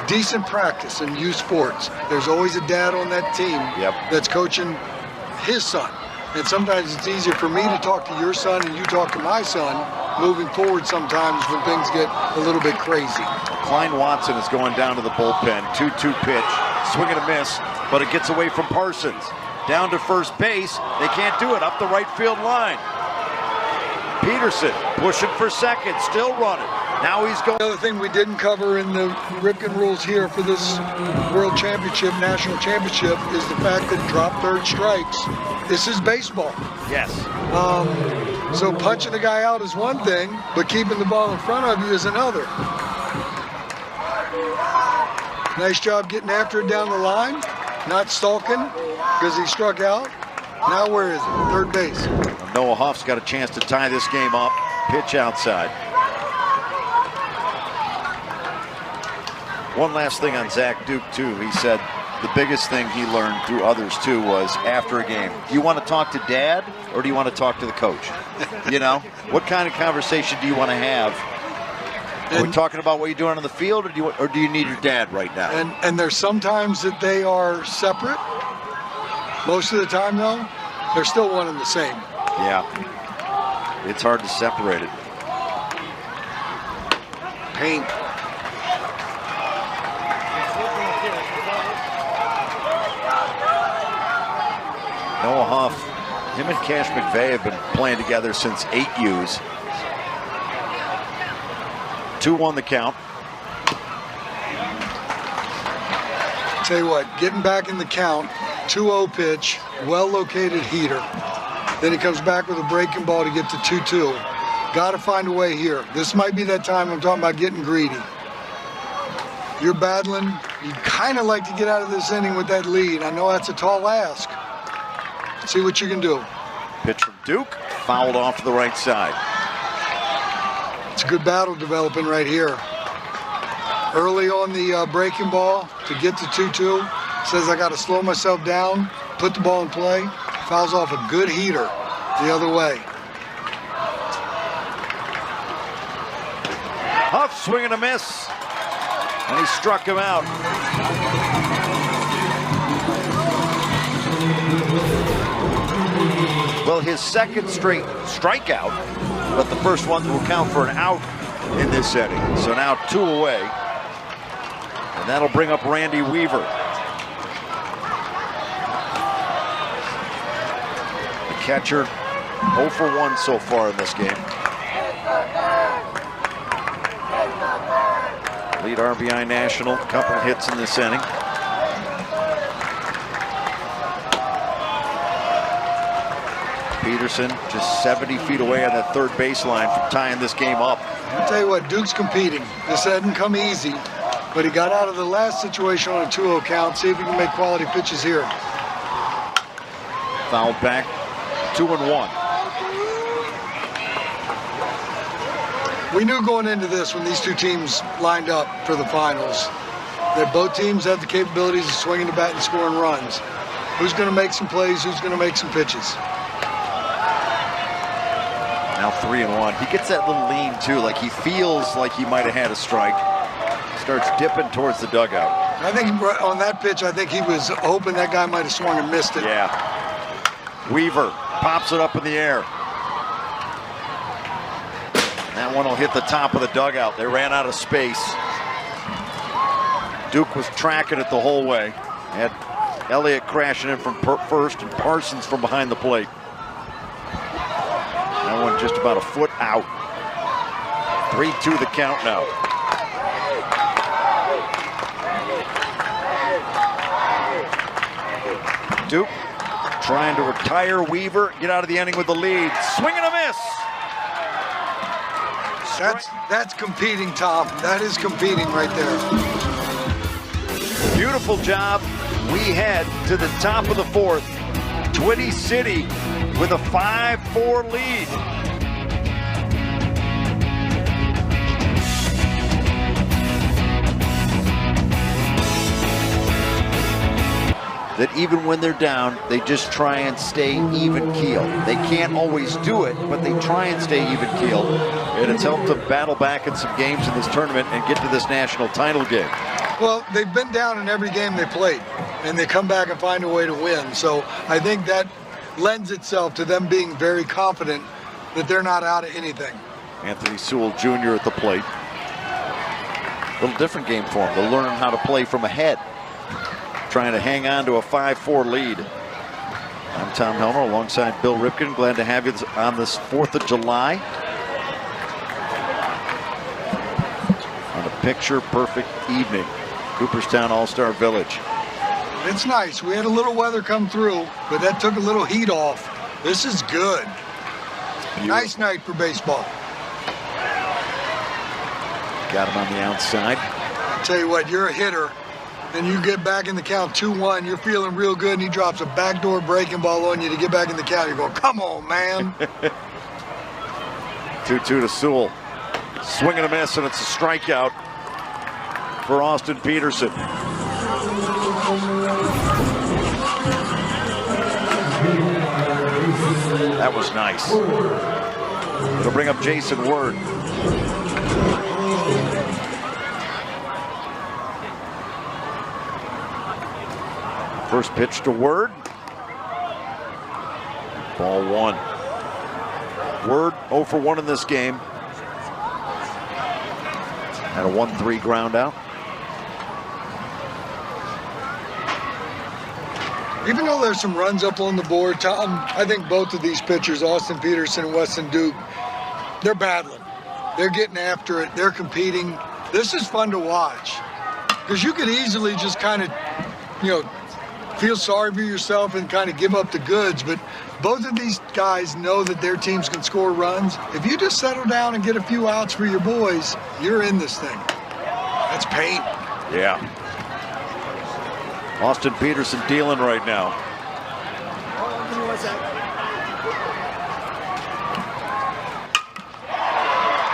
Decent practice in youth sports. There's always a dad on that team that's coaching his son. And sometimes it's easier for me to talk to your son and you talk to my son moving forward sometimes when things get a little bit crazy. Klein Watson is going down to the bullpen. 2-2 pitch. Swing and a miss, but it gets away from Parsons. Down to first base. They can't do it. Up the right field line. Peterson pushing for second. Still running. Now he's going. The other thing we didn't cover in the Ripken rules here for this World Championship, National Championship, is the fact that drop third strikes. This is baseball. Yes. So punching the guy out is one thing, but keeping the ball in front of you is another. Nice job getting after it down the line, not stalking because he struck out. Now where is it? Third base. Noah Huff's got a chance to tie this game up. Pitch outside. One last thing on Zach Duke, too. He said the biggest thing he learned through others, too, was after a game, do you want to talk to dad or do you want to talk to the coach? You know, what kind of conversation do you want to have? Are we talking about what you're doing on the field or do you need your dad right now? And there's sometimes that they are separate. Most of the time, though, they're still one and the same. Yeah. It's hard to separate it. Paint. Noah Huff, him and Cash McVay have been playing together since 8Us. 2-1 the count. Tell you what, getting back in the count, 2-0 pitch, well-located heater. Then he comes back with a breaking ball to get to 2-2. Got to find a way here. This might be that time I'm talking about getting greedy. You're battling. You kind of like to get out of this inning with that lead. I know that's a tall ask. See what you can do. Pitch from Duke, fouled off to the right side. It's a good battle developing right here. Early on the breaking ball to get to 2-2. Says I got to slow myself down, put the ball in play. Fouls off a good heater the other way. Huff swing and a miss. And he struck him out. Well, his second straight strikeout, but the first one will count for an out in this inning. So now 2 away. And that'll bring up Randy Weaver. The catcher 0 for 1 so far in this game. Lead RBI National, couple hits in this inning. Peterson just 70 feet away on that third baseline from tying this game up. I'll tell you what, Duke's competing. This hadn't come easy, but he got out of the last situation on a 2-0 count. See if he can make quality pitches here. Fouled back, 2-1. We knew going into this when these two teams lined up for the finals that both teams have the capabilities of swinging the bat and scoring runs. Who's going to make some plays? Who's going to make some pitches? Now 3-1. He gets that little lean too, like he feels like he might have had a strike. Starts dipping towards the dugout. I think on that pitch, I think he was hoping that guy might have swung and missed it. Yeah. Weaver pops it up in the air. That one will hit the top of the dugout. They ran out of space. Duke was tracking it the whole way. Had Elliott crashing in from first and Parsons from behind the plate. That one just about a foot out. 3-2 the count now. Duke trying to retire Weaver, get out of the inning with the lead. Swing and a miss. That's competing, Tom. That is competing right there. Beautiful job. We head to the top of the fourth. Twitty City with a 5-4 lead. That even when they're down, they just try and stay even keel. They can't always do it, but they try and stay even keel. And it's helped them battle back in some games in this tournament and get to this national title game. Well, they've been down in every game they played, and they come back and find a way to win. So I think that lends itself to them being very confident that they're not out of anything. Anthony Sewell Jr. at the plate. A little different game for him. They're learning how to play from ahead. Trying to hang on to a 5-4 lead. I'm Tom Helmer alongside Bill Ripken. Glad to have you on this 4th of July. On a picture-perfect evening. Cooperstown All-Star Village. It's nice. We had a little weather come through, but that took a little heat off. This is good. Nice night for baseball. Got him on the outside. I'll tell you what, you're a hitter. And you get back in the count 2-1, you're feeling real good, and he drops a backdoor breaking ball on you to get back in the count. You go, come on, man. 2-2 to Sewell. Swing and a miss, and it's a strikeout for Austin Peterson. That was nice. It'll bring up Jason Word. First pitch to Word. Ball 1. Word 0 for 1 in this game. Had a 1-3 ground out. Even though there's some runs up on the board, Tom, I think both of these pitchers, Austin Peterson and Weston Duke, they're battling. They're getting after it. They're competing. This is fun to watch. Because you could easily just kind of, feel sorry for yourself and kind of give up the goods, but both of these guys know that their teams can score runs. If you just settle down and get a few outs for your boys, you're in this thing. That's pain. Yeah. Austin Peterson dealing right now.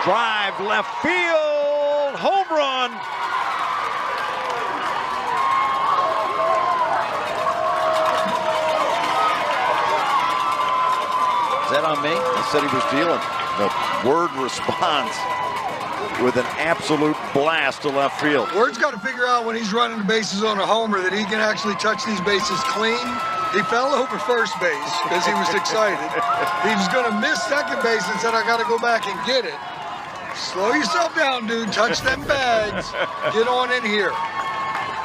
Drive left field, home run. Is that on me? I said he was dealing. The Word responds. with an absolute blast to left field. Ward's got to figure out when he's running the bases on a homer that he can actually touch these bases clean. He fell over first base because he was excited. He was going to miss second base and said, I got to go back and get it. Slow yourself down, dude. Touch them bags. Get on in here.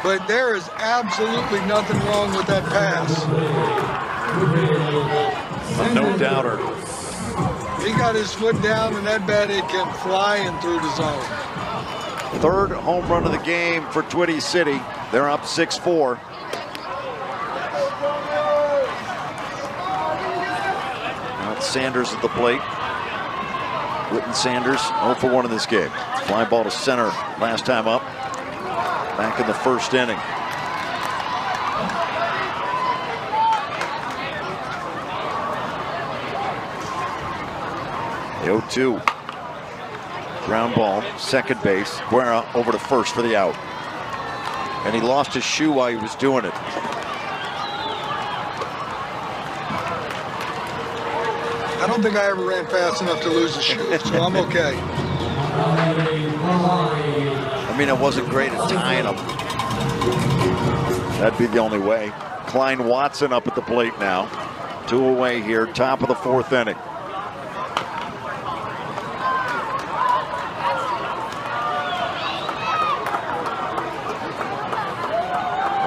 But there is absolutely nothing wrong with that pass. A no-doubter. He got his foot down, and that bat, it came flying through the zone. Third home run of the game for Twitty City. They're up 6-4. Sanders at the plate. Whitten Sanders 0 for 1 in this game. Fly ball to center last time up. Back in the first inning. The 0-2. Ground ball, second base. Guerra over to first for the out. And he lost his shoe while he was doing it. I don't think I ever ran fast enough to lose a shoe, so I'm okay. I mean, I wasn't great at tying them. That'd be the only way. Klein Watson up at the plate now. 2 away here, top of the 4th inning.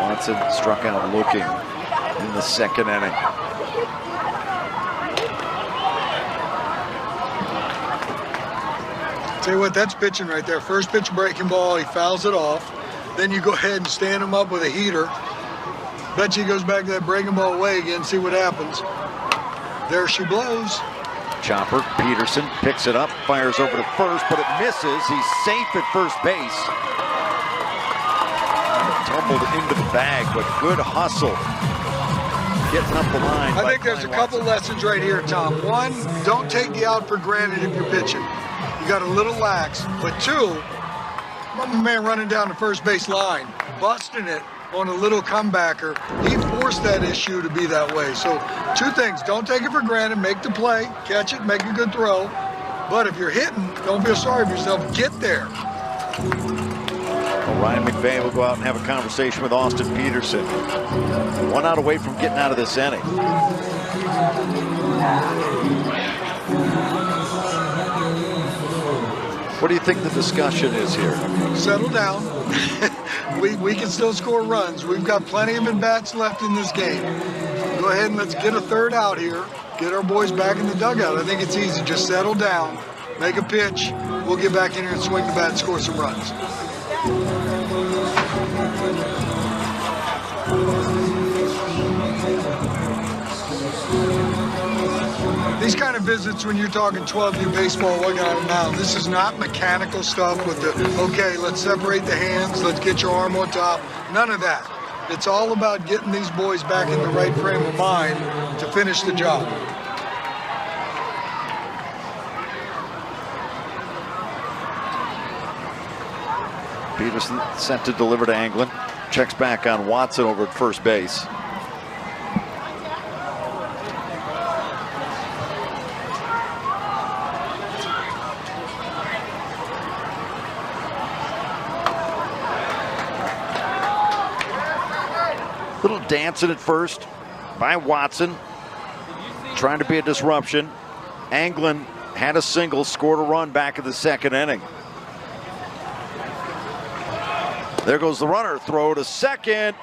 Watson struck out looking in the 2nd inning. Tell you what, that's pitching right there. First pitch breaking ball, he fouls it off. Then you go ahead and stand him up with a heater. Bet you he goes back to that breaking ball away again, see what happens. There she blows. Chopper, Peterson picks it up, fires over to first, but it misses. He's safe at first base. Tumbled into the bag, but good hustle. Getting up the line. I think there's a couple lessons right here, Tom. One, don't take the out for granted if you're pitching. You got a little lax. But 2, my man running down the first base line, busting it on a little comebacker. He forced that issue to be that way. So 2 things, don't take it for granted, make the play, catch it, make a good throw. But if you're hitting, don't feel sorry for yourself, get there. Well, Ryan McVay will go out and have a conversation with Austin Peterson. 1 out away from getting out of this inning. What do you think the discussion is here? Settle down. we can still score runs. We've got plenty of at-bats left in this game. Go ahead and let's get a 3rd out here. Get our boys back in the dugout. I think it's easy. Just settle down. Make a pitch. We'll get back in here and swing the bat and score some runs. These kind of visits, when you're talking 12U baseball, looking at them now, this is not mechanical stuff with the, okay, let's separate the hands, let's get your arm on top. None of that. It's all about getting these boys back in the right frame of mind to finish the job. Peterson sent to deliver to Anglin. Checks back on Watson over at first base. Little dancing at first by Watson, trying to be a disruption. Anglin had a single, scored a run back in the 2nd inning. There goes the runner, throw to second.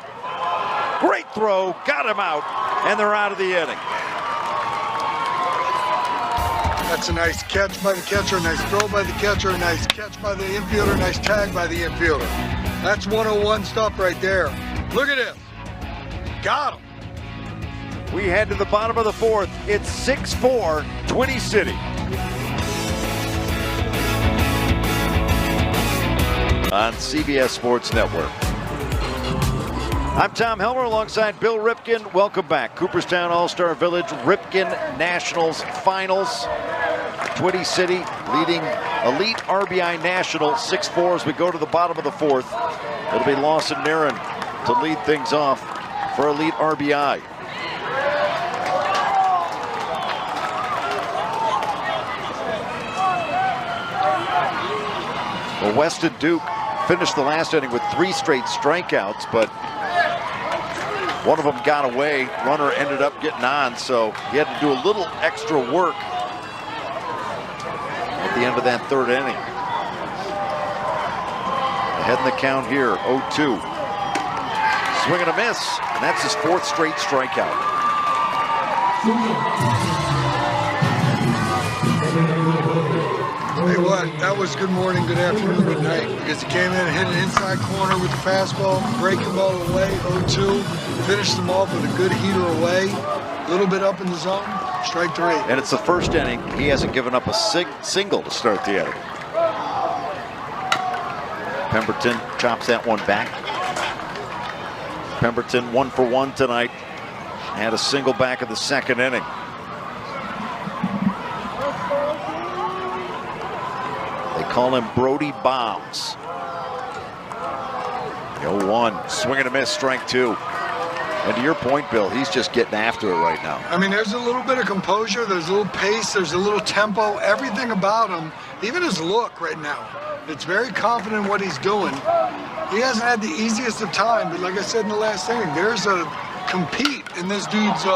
Great throw, got him out, and they're out of the inning. That's a nice catch by the catcher, nice throw by the catcher, nice catch by the infielder, nice tag by the infielder. That's 101 stuff right there. Look at it. Got him. We head to the bottom of the 4th. It's 6-4, Twitty City. On CBS Sports Network. I'm Tom Helmer alongside Bill Ripken. Welcome back. Cooperstown All-Star Village, Ripken Nationals Finals. Twitty City leading Elite RBI National 6-4 as we go to the bottom of the 4th. It'll be Lawson Nairn to lead things off for Elite RBI. Well, Weston Duke finished the last inning with 3 straight strikeouts, but one of them got away. Runner ended up getting on, so he had to do a little extra work at the end of that 3rd inning. Ahead in the count here, 0-2. Swing and a miss, and that's his 4th straight strikeout. Hey, what? That was good morning, good afternoon, good night. Because he came in and hit an inside corner with the fastball, breaking ball away, 0-2. Finished them off with a good heater away. A little bit up in the zone, strike 3. And it's the 1st inning. He hasn't given up a single to start the inning. Pemberton chops that one back. Pemberton 1 for 1 tonight. Had a single back in the 2nd inning. They call him Brody Bombs. The 0-1, swing and a miss, strike 2. And to your point, Bill, he's just getting after it right now. I mean, there's a little bit of composure, there's a little pace, there's a little tempo, everything about him, even his look right now. It's very confident in what he's doing. He hasn't had the easiest of time, but like I said in the last inning, there's a compete in this dude's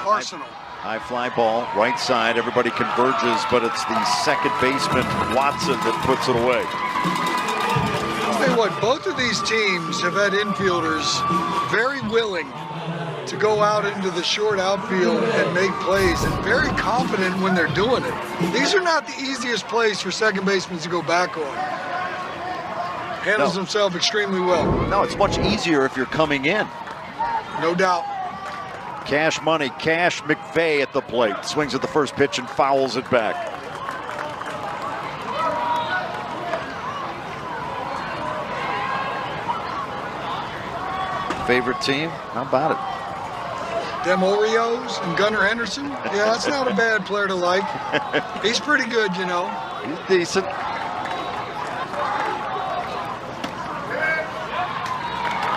arsenal. High fly ball, right side, everybody converges, but it's the 2nd baseman, Watson, that puts it away. I'll tell you what, both of these teams have had infielders very willing to go out into the short outfield and make plays, and very confident when they're doing it. These are not the easiest plays for second basemen to go back on. Handles himself extremely well. No, it's much easier if you're coming in. No doubt. Cash money, Cash McVay at the plate. Swings at the first pitch and fouls it back. Favorite team? How about it? Them Oreos and Gunnar Henderson? Yeah, that's not a bad player to like. He's pretty good, you know. He's decent.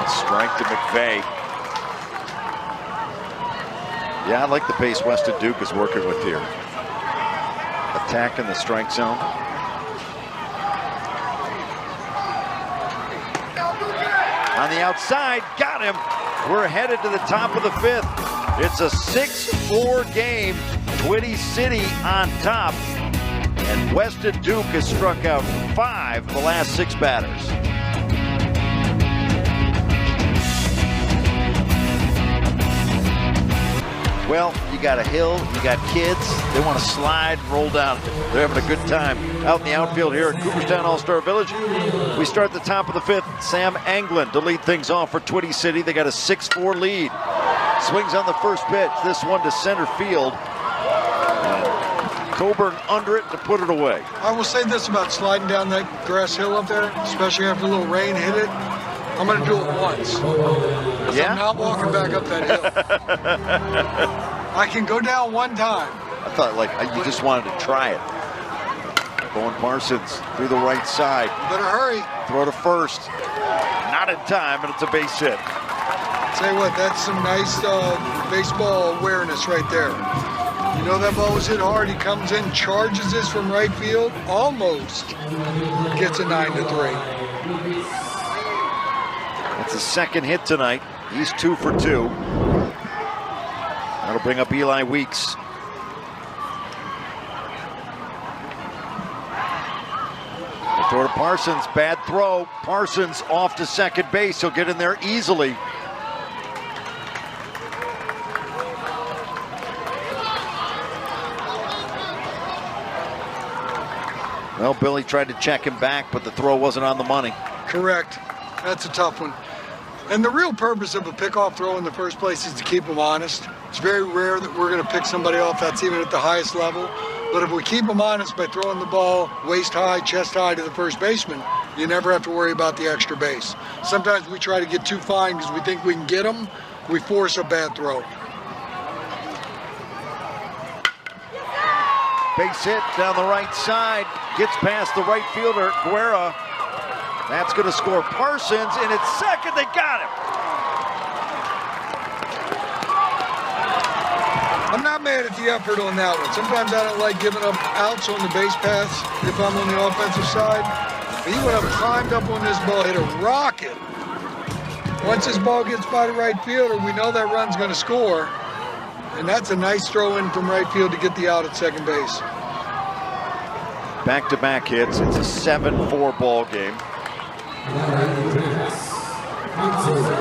Strike to McVay. Yeah, I like the pace Weston Duke is working with here. Attack in the strike zone. On the outside, got him. We're headed to the top of the 5th. It's a 6-4 game. Twitty City on top. And Weston Duke has struck out 5 of the last 6 batters. Well, you got a hill, you got kids, they want to slide and roll down. They're having a good time out in the outfield here at Cooperstown All-Star Village. We start the top of the 5th. Sam Anglin to lead things off for Twitty City. They got a 6-4 lead. Swings on the first pitch. This one to center field. Coburn under it to put it away. I will say this about sliding down that grass hill up there, especially after a little rain hit it. I'm going to do it once. Yeah? I'm not walking back up that hill. I can go down one time. I thought you just wanted to try it. Bowen Parsons through the right side. Better hurry. Throw to first. Not in time, and it's a base hit. Tell you what, that's some nice baseball awareness right there. You know that ball was hit hard. He comes in, charges this from right field, almost gets a 9-3. That's his 2nd hit tonight. He's 2 for 2. That'll bring up Eli Weeks. Throw to Parsons, bad throw. Parsons off to second base. He'll get in there easily. Well, Billy tried to check him back, but the throw wasn't on the money. Correct. That's a tough one. And the real purpose of a pickoff throw in the first place is to keep them honest. It's very rare that we're going to pick somebody off that's even at the highest level. But if we keep them honest by throwing the ball waist high, chest high to the first baseman, you never have to worry about the extra base. Sometimes we try to get too fine because we think we can get them. We force a bad throw. Base hit down the right side. Gets past the right fielder, Guerra. That's going to score Parsons, and it's second. They got him. I'm not mad at the effort on that one. Sometimes I don't like giving up outs on the base paths if I'm on the offensive side. But he went up, climbed up on this ball, hit a rocket. Once this ball gets by the right fielder, we know that run's going to score. And that's a nice throw in from right field to get the out at second base. Back-to-back hits. It's a 7-4 ball game.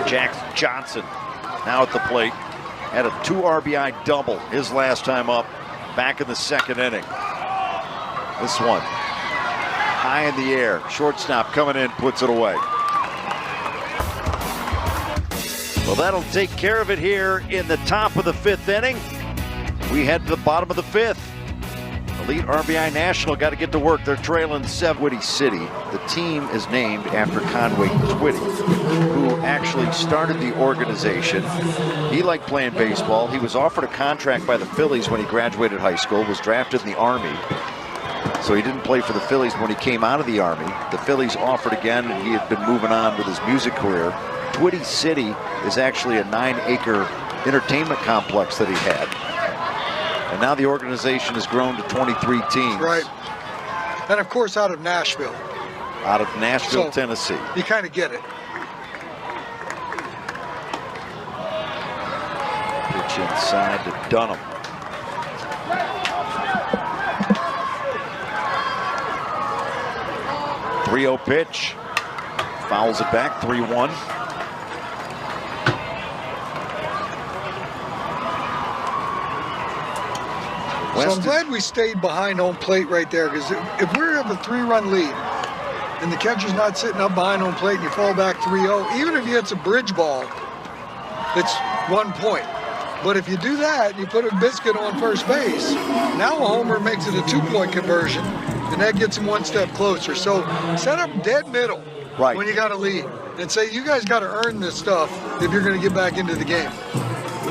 Jack Johnson now at the plate. Had a 2 RBI double his last time up back in the second inning. This one high in the air. Shortstop coming in, puts it away. Well, that'll take care of it here in the top of the 5th inning. We head to the bottom of the 5th. Elite RBI National got to get to work. They're trailing 7. Twitty City. The team is named after Conway Twitty, who actually started the organization. He liked playing baseball. He was offered a contract by the Phillies when he graduated high school, was drafted in the Army. So he didn't play for the Phillies when he came out of the Army. The Phillies offered again, and he had been moving on with his music career. Twitty City is actually a 9-acre entertainment complex that he had. And now the organization has grown to 23 teams. Right. And of course out of Nashville. Out of Nashville, Tennessee. You kind of get it. Pitch inside to Dunham. .3-0 pitch. Fouls it back, 3-1. So I'm glad we stayed behind home plate right there, because if we're at a 3-run lead and the catcher's not sitting up behind home plate and you fall back 3-0, even if he hits a bridge ball, it's 1 point. But if you do that, you put a biscuit on first base, now a homer makes it a 2-point conversion, and that gets him 1 step closer. So set up dead middle when you got a lead and say, you guys got to earn this stuff if you're going to get back into the game.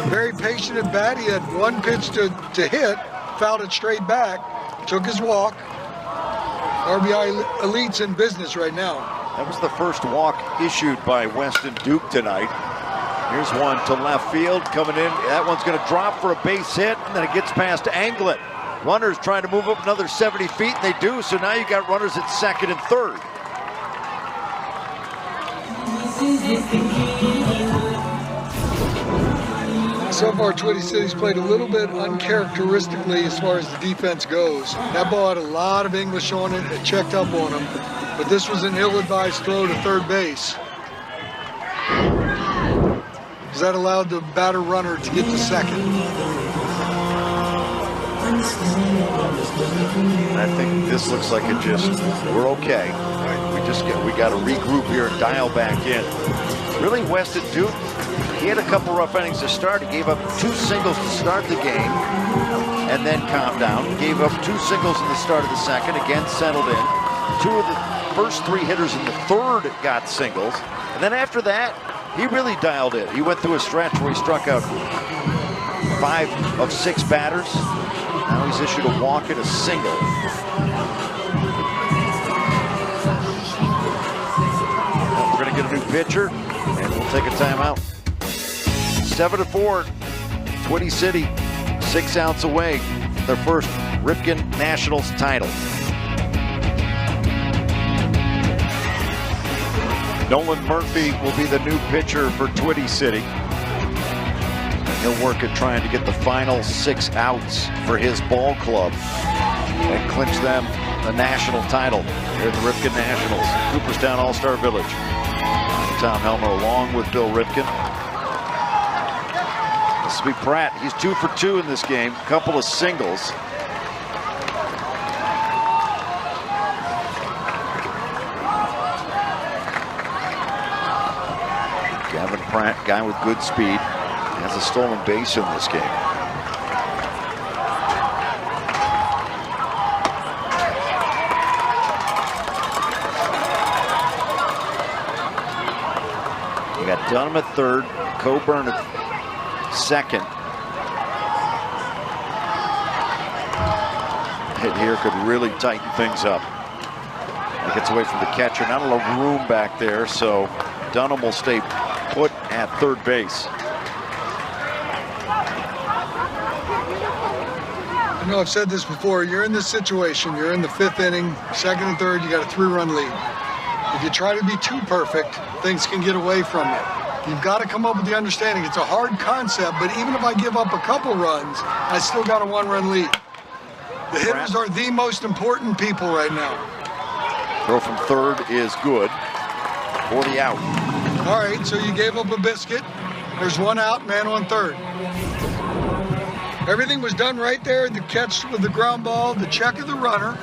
Very patient at bat. He had 1 pitch to hit. Fouled it straight back, took his walk. RBI Elite's in business right now. That was the first walk issued by Weston Duke tonight. Here's one to left field, coming in. That one's going to drop for a base hit, and then it gets past Anglin. Runners trying to move up another 70 feet, and they do, so now you got runners at second and third. So far, Twitty City's played a little bit uncharacteristically as far as the defense goes. That ball had a lot of English on it. It checked up on him. But this was an ill-advised throw to third base. Because that allowed the batter runner to get to second. I think this looks like it just, we're okay. We got to regroup here and dial back in. Really, Weston Duke, he had a couple rough innings to start. He gave up 2 singles to start the game and then calmed down. Gave up 2 singles in the start of the second, again settled in. 2 of the first 3 hitters in the third got singles. And then after that, he really dialed in. He went through a stretch where he struck out 5 of 6 batters. Now he's issued a walk and a single. Well, we're going to get a new pitcher, and we'll take a timeout. 7-4, Twitty City, 6 outs away from their first Ripken Nationals title. Nolan Murphy will be the new pitcher for Twitty City. And he'll work at trying to get the final 6 outs for his ball club and clinch them the national title here at the Ripken Nationals, Cooperstown All-Star Village. I'm Tom Helmer along with Bill Ripken. This will be Pratt. He's 2 for 2 in this game, couple of singles. Gavin Pratt, guy with good speed, has a stolen base in this game. You got Dunham at third, Coburn at second. Hit here could really tighten things up. He gets away from the catcher, not a lot of room back there, so Dunham will stay put at third base. I know I've said this before. You're in this situation. You're in the 5th inning, 2nd and 3rd. You got a 3-run lead. If you try to be too perfect, things can get away from you. You've got to come up with the understanding. It's a hard concept, but even if I give up a couple runs, I still got a 1-run lead. The hitters are the most important people right now. Throw from 3rd is good for the out. All right, so you gave up a biscuit. There's 1 out, man on 3rd. Everything was done right there. The catch with the ground ball, the check of the runner,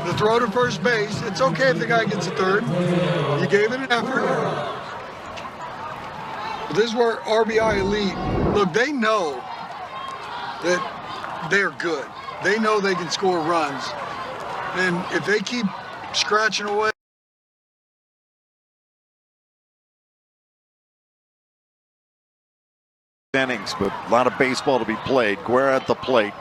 the throw to first base. It's okay if the guy gets a 3rd. You gave it an effort. But this is where RBI Elite, look, they know that they're good. They know they can score runs. And if they keep scratching away, innings, but a lot of baseball to be played. Guerra at the plate.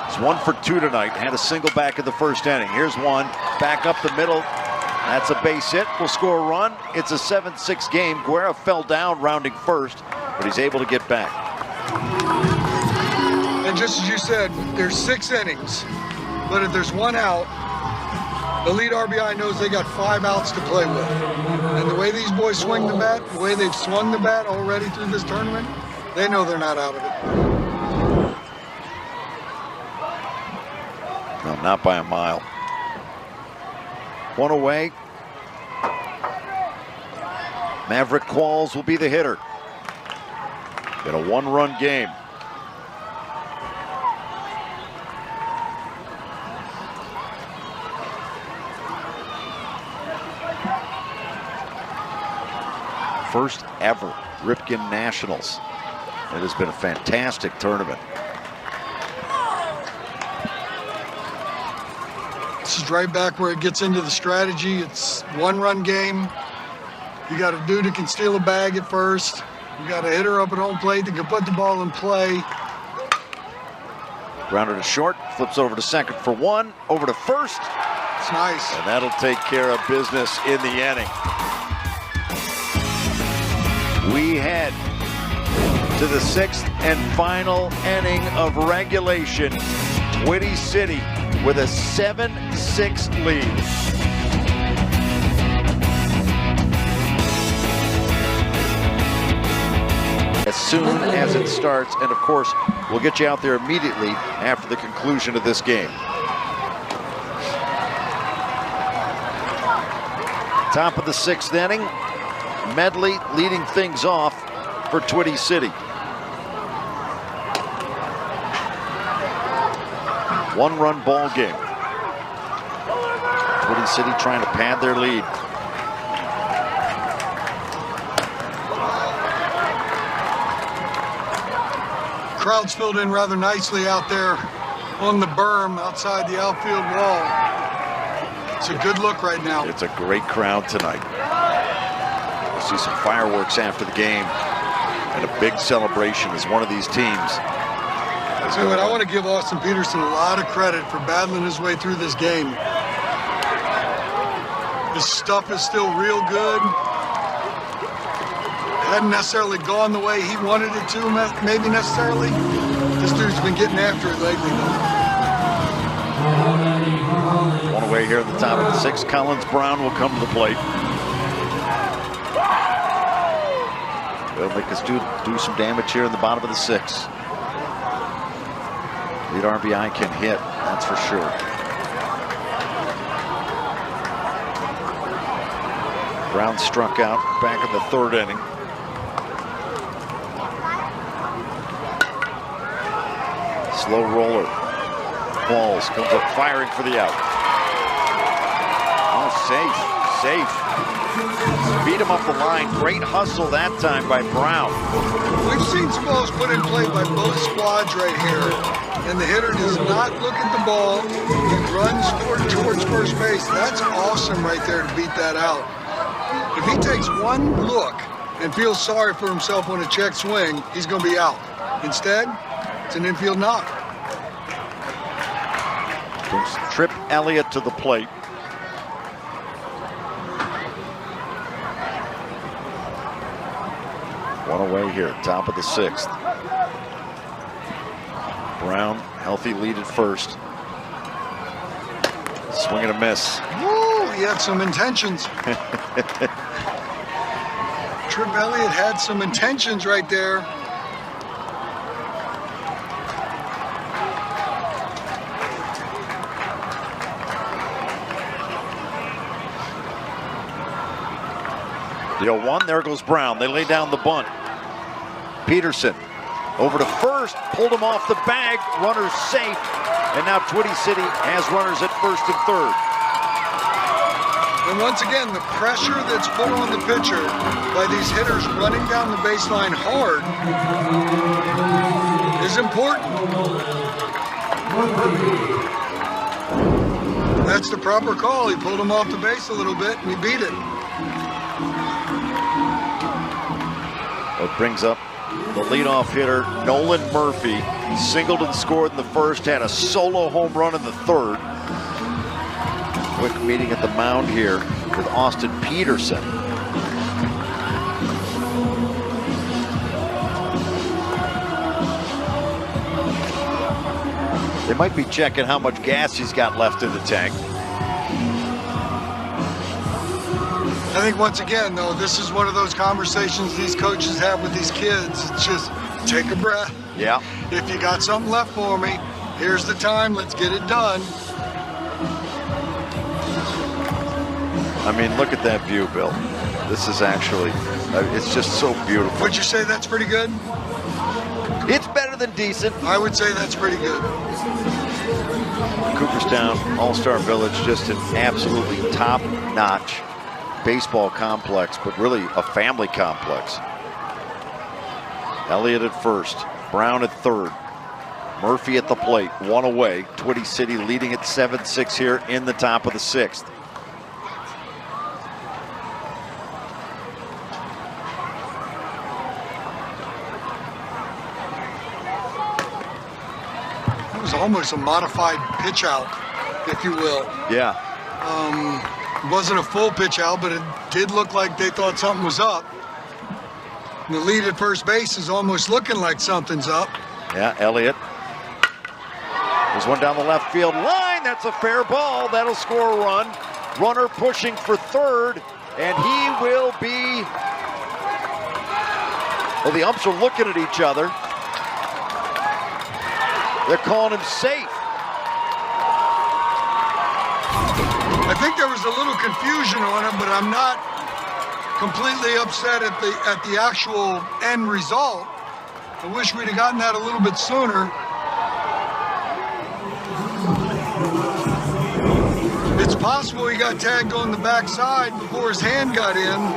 He's 1 for 2 tonight. Had a single back in the 1st inning. Here's one. Back up the middle. That's a base hit. Will score a run. It's a 7-6 game. Guerra fell down rounding 1st, but he's able to get back. And just as you said, there's 6 innings. But if there's 1 out, the lead RBI knows they got 5 outs to play with. And the way these boys swing the bat, the way they've swung the bat already through this tournament, they know they're not out of it. No, not by a mile. 1 away. Maverick Qualls will be the hitter. In a 1-run game. First ever Ripken Nationals. It has been a fantastic tournament. This is right back where it gets into the strategy. It's 1-run game. You got a dude who can steal a bag at first. You got a hitter up at home plate that can put the ball in play. Grounded to short, flips over to 2nd for 1, over to 1st. It's nice. And that'll take care of business in the inning. We head to the 6th and final inning of regulation. Twitty City with a 7-6 lead. As soon as it starts, and of course, we'll get you out there immediately after the conclusion of this game. Top of the 6th inning, Medley leading things off for Twitty City. 1-run ball game. Twitty City trying to pad their lead. Crowd's filled in rather nicely out there on the berm outside the outfield wall. It's a good look right now. It's a great crowd tonight. We'll see some fireworks after the game and a big celebration as one of these teams. So I want to give Austin Peterson a lot of credit for battling his way through this game. His stuff is still real good. It hadn't necessarily gone the way he wanted it to, maybe necessarily. This dude's been getting after it lately, though. 1 away here at the top of the 6th. Collins Brown will come to the plate. They'll make us do some damage here in the bottom of the 6th. Lead RBI can hit, that's for sure. Brown struck out back in the 3rd inning. Slow roller. Qualls comes up firing for the out. Oh, safe. Beat him up the line. Great hustle that time by Brown. We've seen some balls put in play by both squads right here, and the hitter does not look at the ball. He runs towards first base. That's awesome right there to beat that out. If he takes one look and feels sorry for himself on a check swing, he's going to be out. Instead, it's an infield knock. Brings Trip Elliott to the plate. One away here, top of the 6th. Brown Healthy lead at first. Swing and a miss. Woo, he had some intentions. Trip Elliott had some intentions right there. The 0-1, there goes Brown. They lay down the bunt. Peterson over to first, pulled him off the bag, runners safe, and now Twitty City has runners at first and third. And once again, the pressure that's put on the pitcher by these hitters running down the baseline hard is important. That's the proper call. He pulled him off the base a little bit and he beat it. It brings up the leadoff hitter, Nolan Murphy. Singled and scored in the first, had a solo home run in the third. Quick meeting at the mound here with Austin Peterson. They might be checking how much gas he's got left in the tank. I think once again, though, this is one of those conversations these coaches have with these kids. It's just take a breath. Yeah. If you got something left for me, here's the time. Let's get it done. I mean, look at that view, Bill. This is actually, it's just so beautiful. Would you say that's pretty good? It's better than decent. I would say that's pretty good. Cooperstown All-Star Village, just an absolutely top-notch baseball complex, but really a family complex. Elliott at first, Brown at third, Murphy at the plate, one away. Twitty City leading at 7-6 here in the top of the sixth. It was almost a modified pitch out, if you will. Yeah. It wasn't a full pitch out, but it did look like they thought something was up. And the lead at first base is almost looking like something's up. Yeah, Elliott. There's one down the left field line. That's a fair ball. That'll score a run. Runner pushing for third, and he will be... Well, the umps are looking at each other. They're calling him safe. I think there was a little confusion on it, but I'm not completely upset at the actual end result. I wish we'd have gotten that a little bit sooner. It's possible he got tagged on the backside before his hand got in.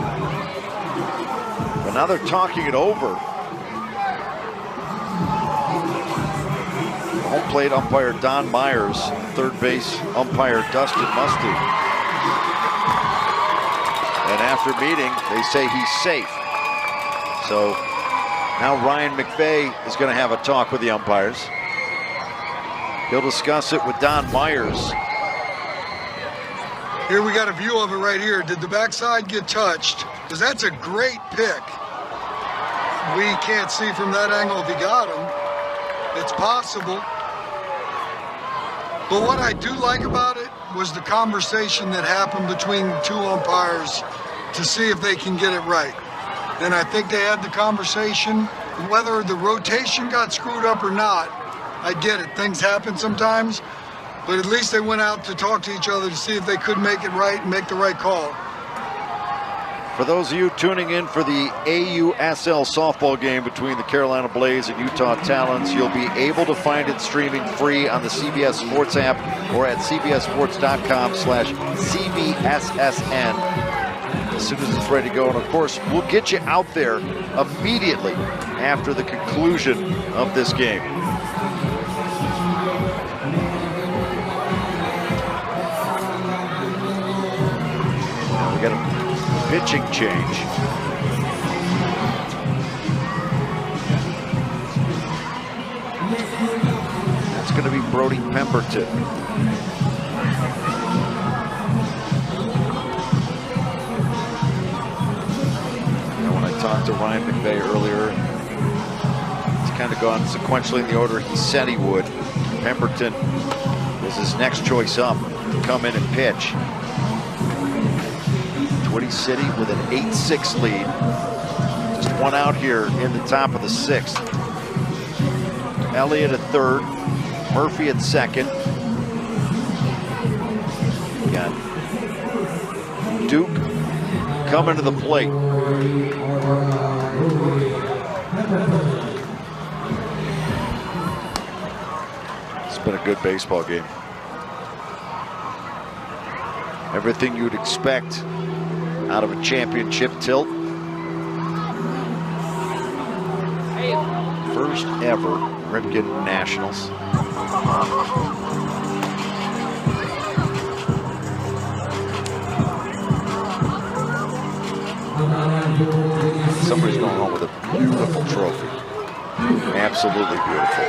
But now they're talking it over. Home plate umpire Don Myers, third base umpire Dustin Musty. And after meeting, they say he's safe. So now Ryan McVeigh is going to have a talk with the umpires. He'll discuss it with Don Myers. Here we got a view of it right here. Did the backside get touched? Because that's a great pick. We can't see from that angle if he got him. It's possible. But what I do like about it was the conversation that happened between the two umpires to see if they can get it right. And I think they had the conversation. Whether the rotation got screwed up or not, I get it. Things happen sometimes. But at least they went out to talk to each other to see if they could make it right and make the right call. For those of you tuning in for the AUSL softball game between the Carolina Blaze and Utah Talons, you'll be able to find it streaming free on the CBS Sports app or at cbssports.com/CBSSN as soon as it's ready to go. And of course, we'll get you out there immediately after the conclusion of this game. Now we got a pitching change. That's going to be Brody Pemberton. When I talked to Ryan McVeigh earlier, it's kind of gone sequentially in the order he said he would. Pemberton is his next choice up to come in and pitch. Twitty City with an 8-6 lead. Just one out here in the top of the 6th. Elliott at third, Murphy at second. We got Duke coming to the plate. It's been a good baseball game. Everything you'd expect out of a championship tilt. First ever Ripken Nationals. Somebody's going home with a beautiful trophy. Absolutely beautiful.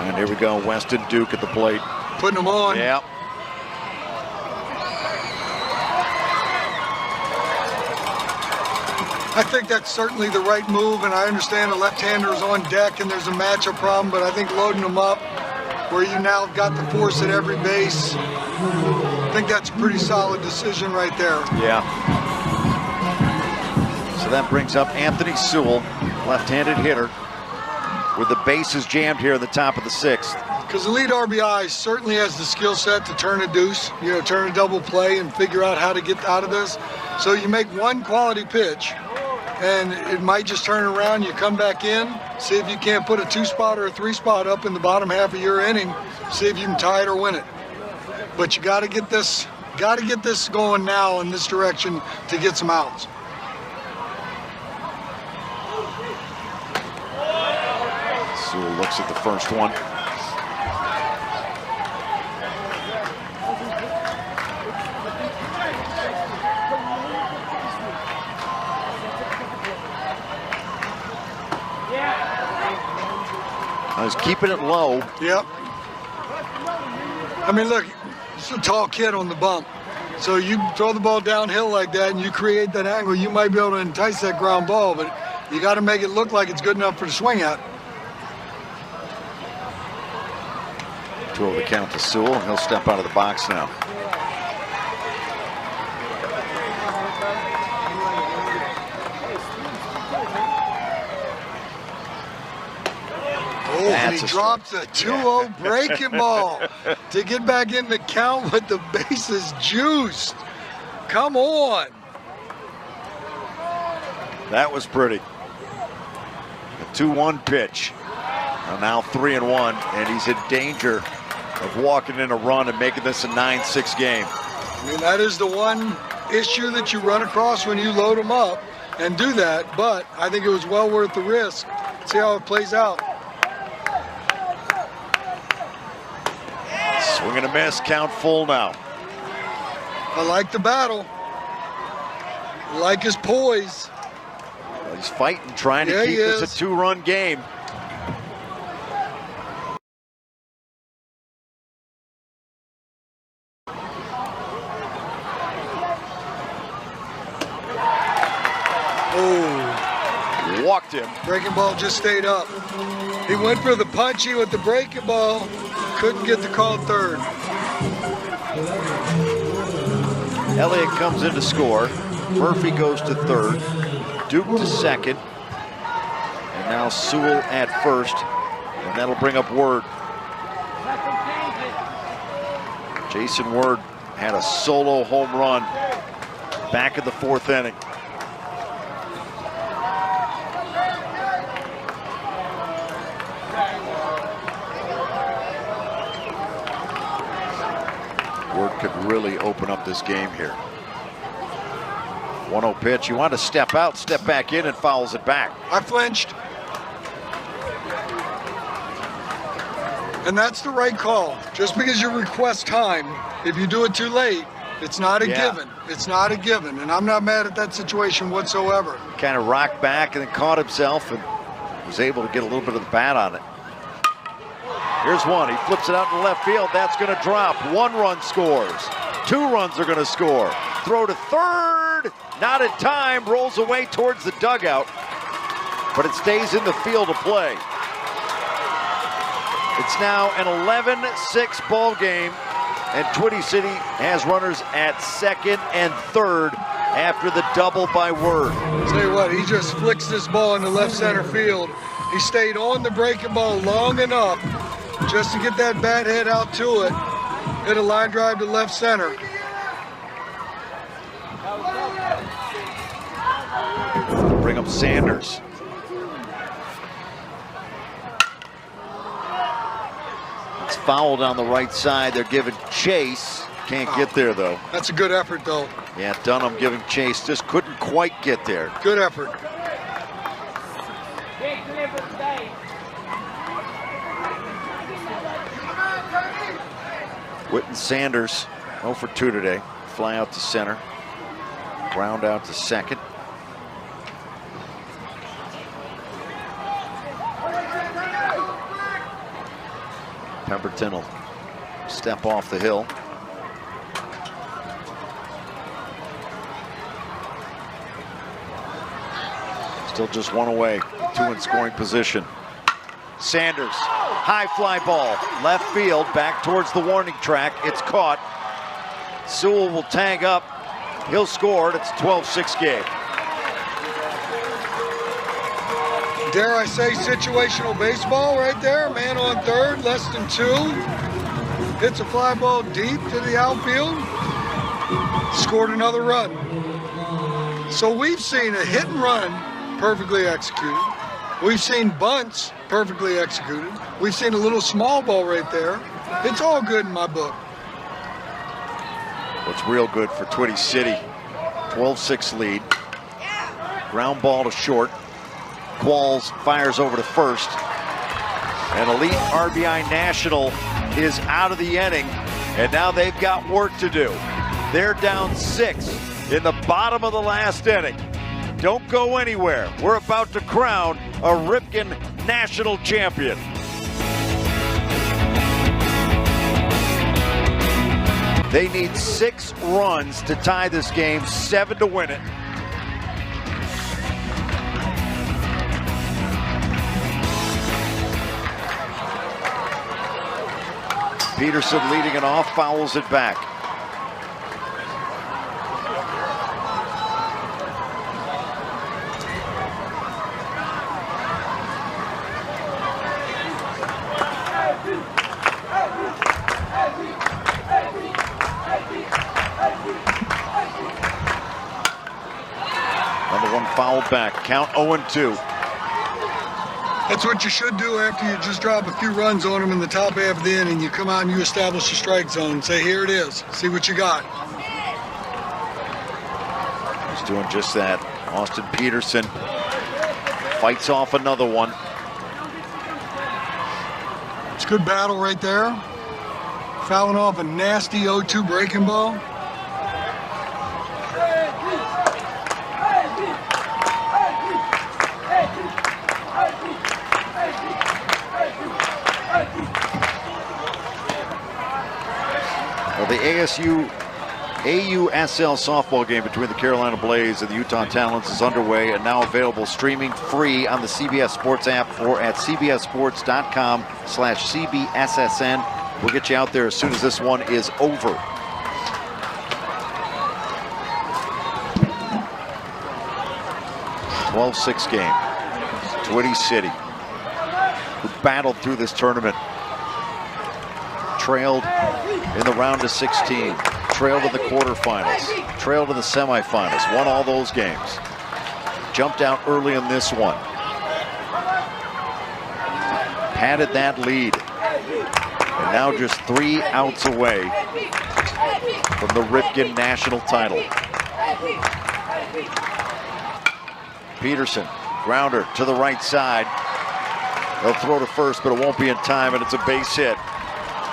And here we go, Weston Duke at the plate. Putting them on. Yeah. I think that's certainly the right move, and I understand the left-hander is on deck and there's a matchup problem, but I think loading them up where you now got the force at every base, I think that's a pretty solid decision right there. Yeah. So that brings up Anthony Sewell, left-handed hitter, with the bases jammed here at the top of the 6th. Because the lead RBI certainly has the skill set to turn a deuce, you know, turn a double play and figure out how to get out of this. So you make one quality pitch, and it might just turn around. You come back in, see if you can't put a 2-spot or a 3-spot up in the bottom half of your inning, see if you can tie it or win it. But you got to get this going now in this direction to get some outs. Sewell looks at the first one. I was keeping it low. Yep. I mean, look, it's a tall kid on the bump. So you throw the ball downhill like that and you create that angle, you might be able to entice that ground ball, but you got to make it look like it's good enough for the swing at. 2-0 the count to Sewell, and he'll step out of the box now. Oh, and he drops a 2-0 breaking ball to get back in the count with the bases juiced. Come on. That was pretty. A 2-1 pitch. Now 3-1, and he's in danger of walking in a run and making this a 9-6 game. I mean, that is the one issue that you run across when you load them up and do that, but I think it was well worth the risk. See how it plays out. Swing and a miss, count full now. I like the battle. I like his poise. Well, he's fighting, trying to keep this a 2-run game. Oh, walked him. Breaking ball just stayed up. He went for the punchy with the breaking ball. Couldn't get the call third. Elliott comes in to score. Murphy goes to third. Duke to second. And now Sewell at first. And that'll bring up Word. Jason Word had a solo home run back in the 4th inning. Word could really open up this game here. 1-0 pitch. You want to step out, step back in, and fouls it back. I flinched. And that's the right call. Just because you request time, if you do it too late, it's not a given. It's not a given. And I'm not mad at that situation whatsoever. Kind of rocked back and then caught himself and was able to get a little bit of the bat on it. Here's one. He flips it out in left field. That's going to drop. 1 run scores. 2 runs are going to score. Throw to third. Word, not in time, rolls away towards the dugout, but it stays in the field of play. It's now an 11-6 ball game, and Twitty City has runners at second and third after the double by Word. Tell you what, he just flicks this ball into left center field. He stayed on the breaking ball long enough just to get that bat head out to it. Hit a line drive to left center. Bring up Sanders. It's fouled on the right side. They're giving chase. Can't get there, though. That's a good effort, though. Yeah, Dunham giving chase. Just couldn't quite get there. Good effort. Whitten Sanders, 0 for 2 today. Fly out to center. Ground out to second. Pemberton will step off the hill. Still just one away, 2 in scoring position. Sanders, high fly ball, left field, back towards the warning track. It's caught. Sewell will tag up. He'll score. It's a 12-6 game. Dare I say situational baseball right there. Man on third, less than 2. Hits a fly ball deep to the outfield. Scored another run. So we've seen a hit and run perfectly executed. We've seen bunts perfectly executed. We've seen a little small ball right there. It's all good in my book. What's real good for Twitty City. 12-6 lead. Ground ball to short. Qualls fires over to first. And Elite RBI National is out of the inning, and now they've got work to do. They're down 6 in the bottom of the last inning. Don't go anywhere. We're about to crown a Ripken National Champion. They need 6 runs to tie this game, 7 to win it. Peterson leading it off, fouls it back. Number 1 fouled back, count 0-2. That's what you should do after you just drop a few runs on them in the top half of the inning. You come out and you establish a strike zone and say, here it is, see what you got. He's doing just that. Austin Peterson fights off another one. It's a good battle right there. Fouling off a nasty 0-2 breaking ball. Well, the AUSL softball game between the Carolina Blaze and the Utah Talents is underway and now available streaming free on the CBS Sports app or at cbssports.com/CBSSN. We'll get you out there as soon as this one is over. A 12-6 game. Twitty City, who battled through this tournament, trailed in the round of 16, trailed in the quarterfinals, trailed in the semifinals, won all those games. Jumped out early in this one. Padded that lead. And now just 3 outs away from the Ripken National title. Peterson, grounder to the right side. They'll throw to first, but it won't be in time, and it's a base hit.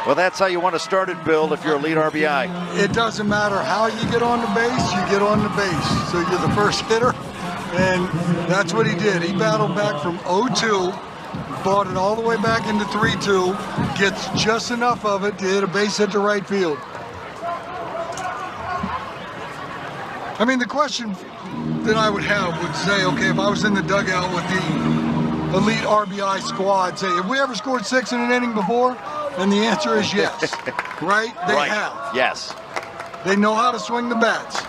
Well, that's how you want to start it, Bill, if you're a lead RBI. It doesn't matter how you get on the base, you get on the base. So you're the first hitter, and that's what he did. He battled back from 0-2, brought it all the way back into 3-2, gets just enough of it to hit a base hit to right field. I mean, the question that I would have would say, okay, if I was in the dugout with the elite RBI squad, say, have we ever scored 6 in an inning before? And the answer is yes, right? They have. Yes. They know how to swing the bats.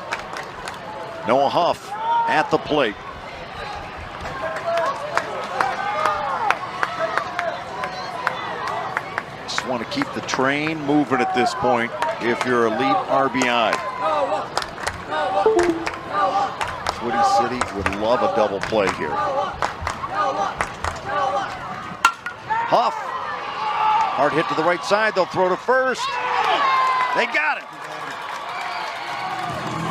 Noah Huff at the plate. Just want to keep the train moving at this point if you're elite RBI. Twitty City would love a double play here. Huff. Hard hit to the right side. They'll throw to first. They got it.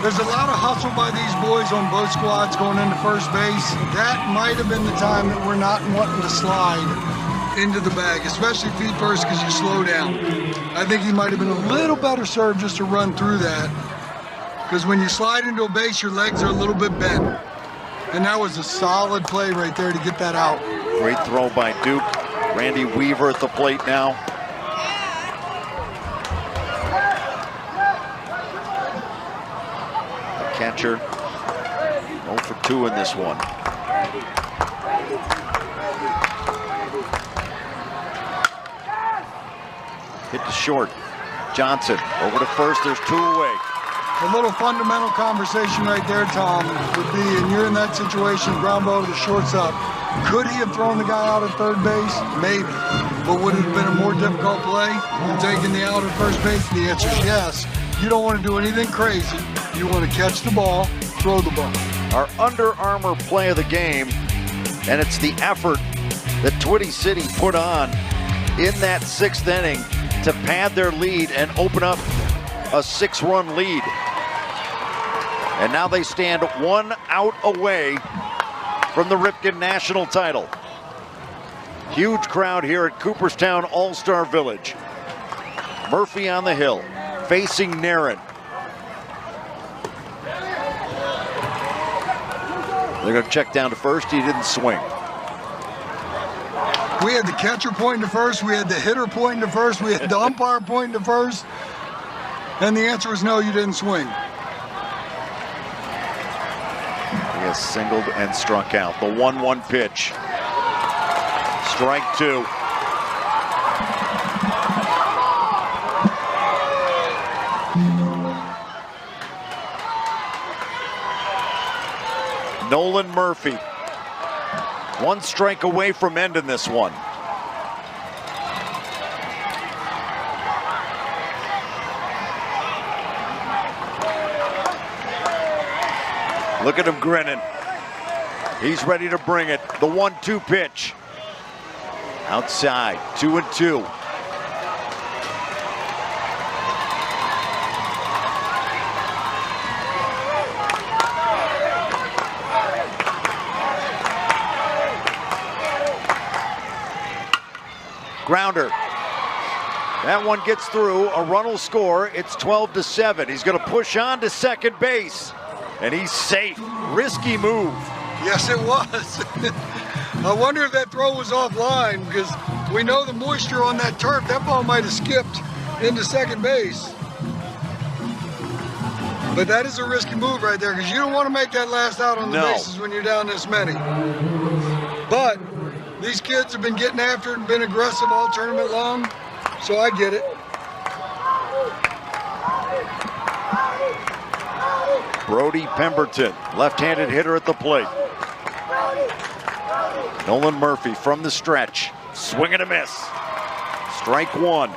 There's a lot of hustle by these boys on both squads going into first base. That might have been the time that we're not wanting to slide into the bag, especially feet first because you slow down. I think he might have been a little better served just to run through that, because when you slide into a base, your legs are a little bit bent. And that was a solid play right there to get that out. Great throw by Duke. Randy Weaver at the plate now. The catcher 0 for 2 in this one. Hit to short. Johnson over to first. There's 2 away. A little fundamental conversation right there, Tom, would be, and you're in that situation, ground ball to the shortstop. Could he have thrown the guy out at third base? Maybe. But would it have been a more difficult play than taking the out at first base? The answer is yes. You don't want to do anything crazy. You want to catch the ball, throw the ball. Our Under Armour play of the game, and it's the effort that Twitty City put on in that 6th inning to pad their lead and open up a 6-run lead. And now they stand 1 out away from the Ripken National title. Huge crowd here at Cooperstown All-Star Village. Murphy on the hill, facing Naren. They're going to check down to first. He didn't swing. We had the catcher pointing to first. We had the hitter pointing to first. We had the umpire pointing to first. And the answer was no, you didn't swing. He has singled and struck out. The 1-1 pitch. Strike 2. Nolan Murphy. 1 strike away from ending this one. Look at him grinning. He's ready to bring it. The 1-2 pitch. Outside, 2-2. Grounder. That one gets through. A run will score. It's 12-7. He's going to push on to second base. And he's safe. Risky move. Yes, it was. I wonder if that throw was offline, because we know the moisture on that turf. That ball might have skipped into second base. But that is a risky move right there, because you don't want to make that last out on the bases when you're down this many. But these kids have been getting after it and been aggressive all tournament long, so I get it. Brody Pemberton, left-handed hitter at the plate. Nolan Murphy from the stretch. Swing and a miss. Strike 1.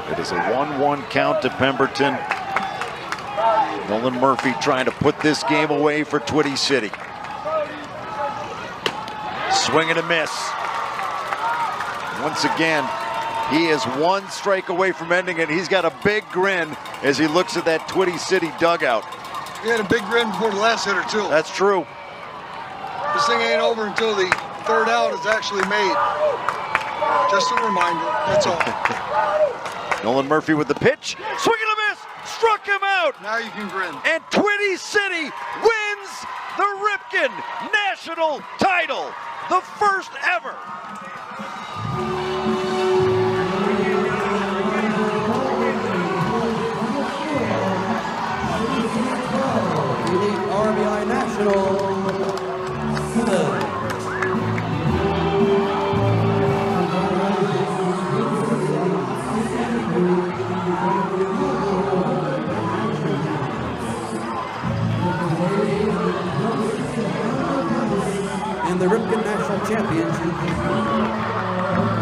It is a 1-1 count to Pemberton. Nolan Murphy trying to put this game away for Twitty City. Swing and a miss. Once again, he is 1 strike away from ending it. He's got a big grin as he looks at that Twitty City dugout. He had a big grin before the last hitter, too. That's true. This thing ain't over until the third out is actually made. Just a reminder, that's all. Nolan Murphy with the pitch. Swing and a miss. Struck him out. Now you can grin. And Twitty City wins the Ripken National title. The first ever. RBI National. And the Ripken National Championship.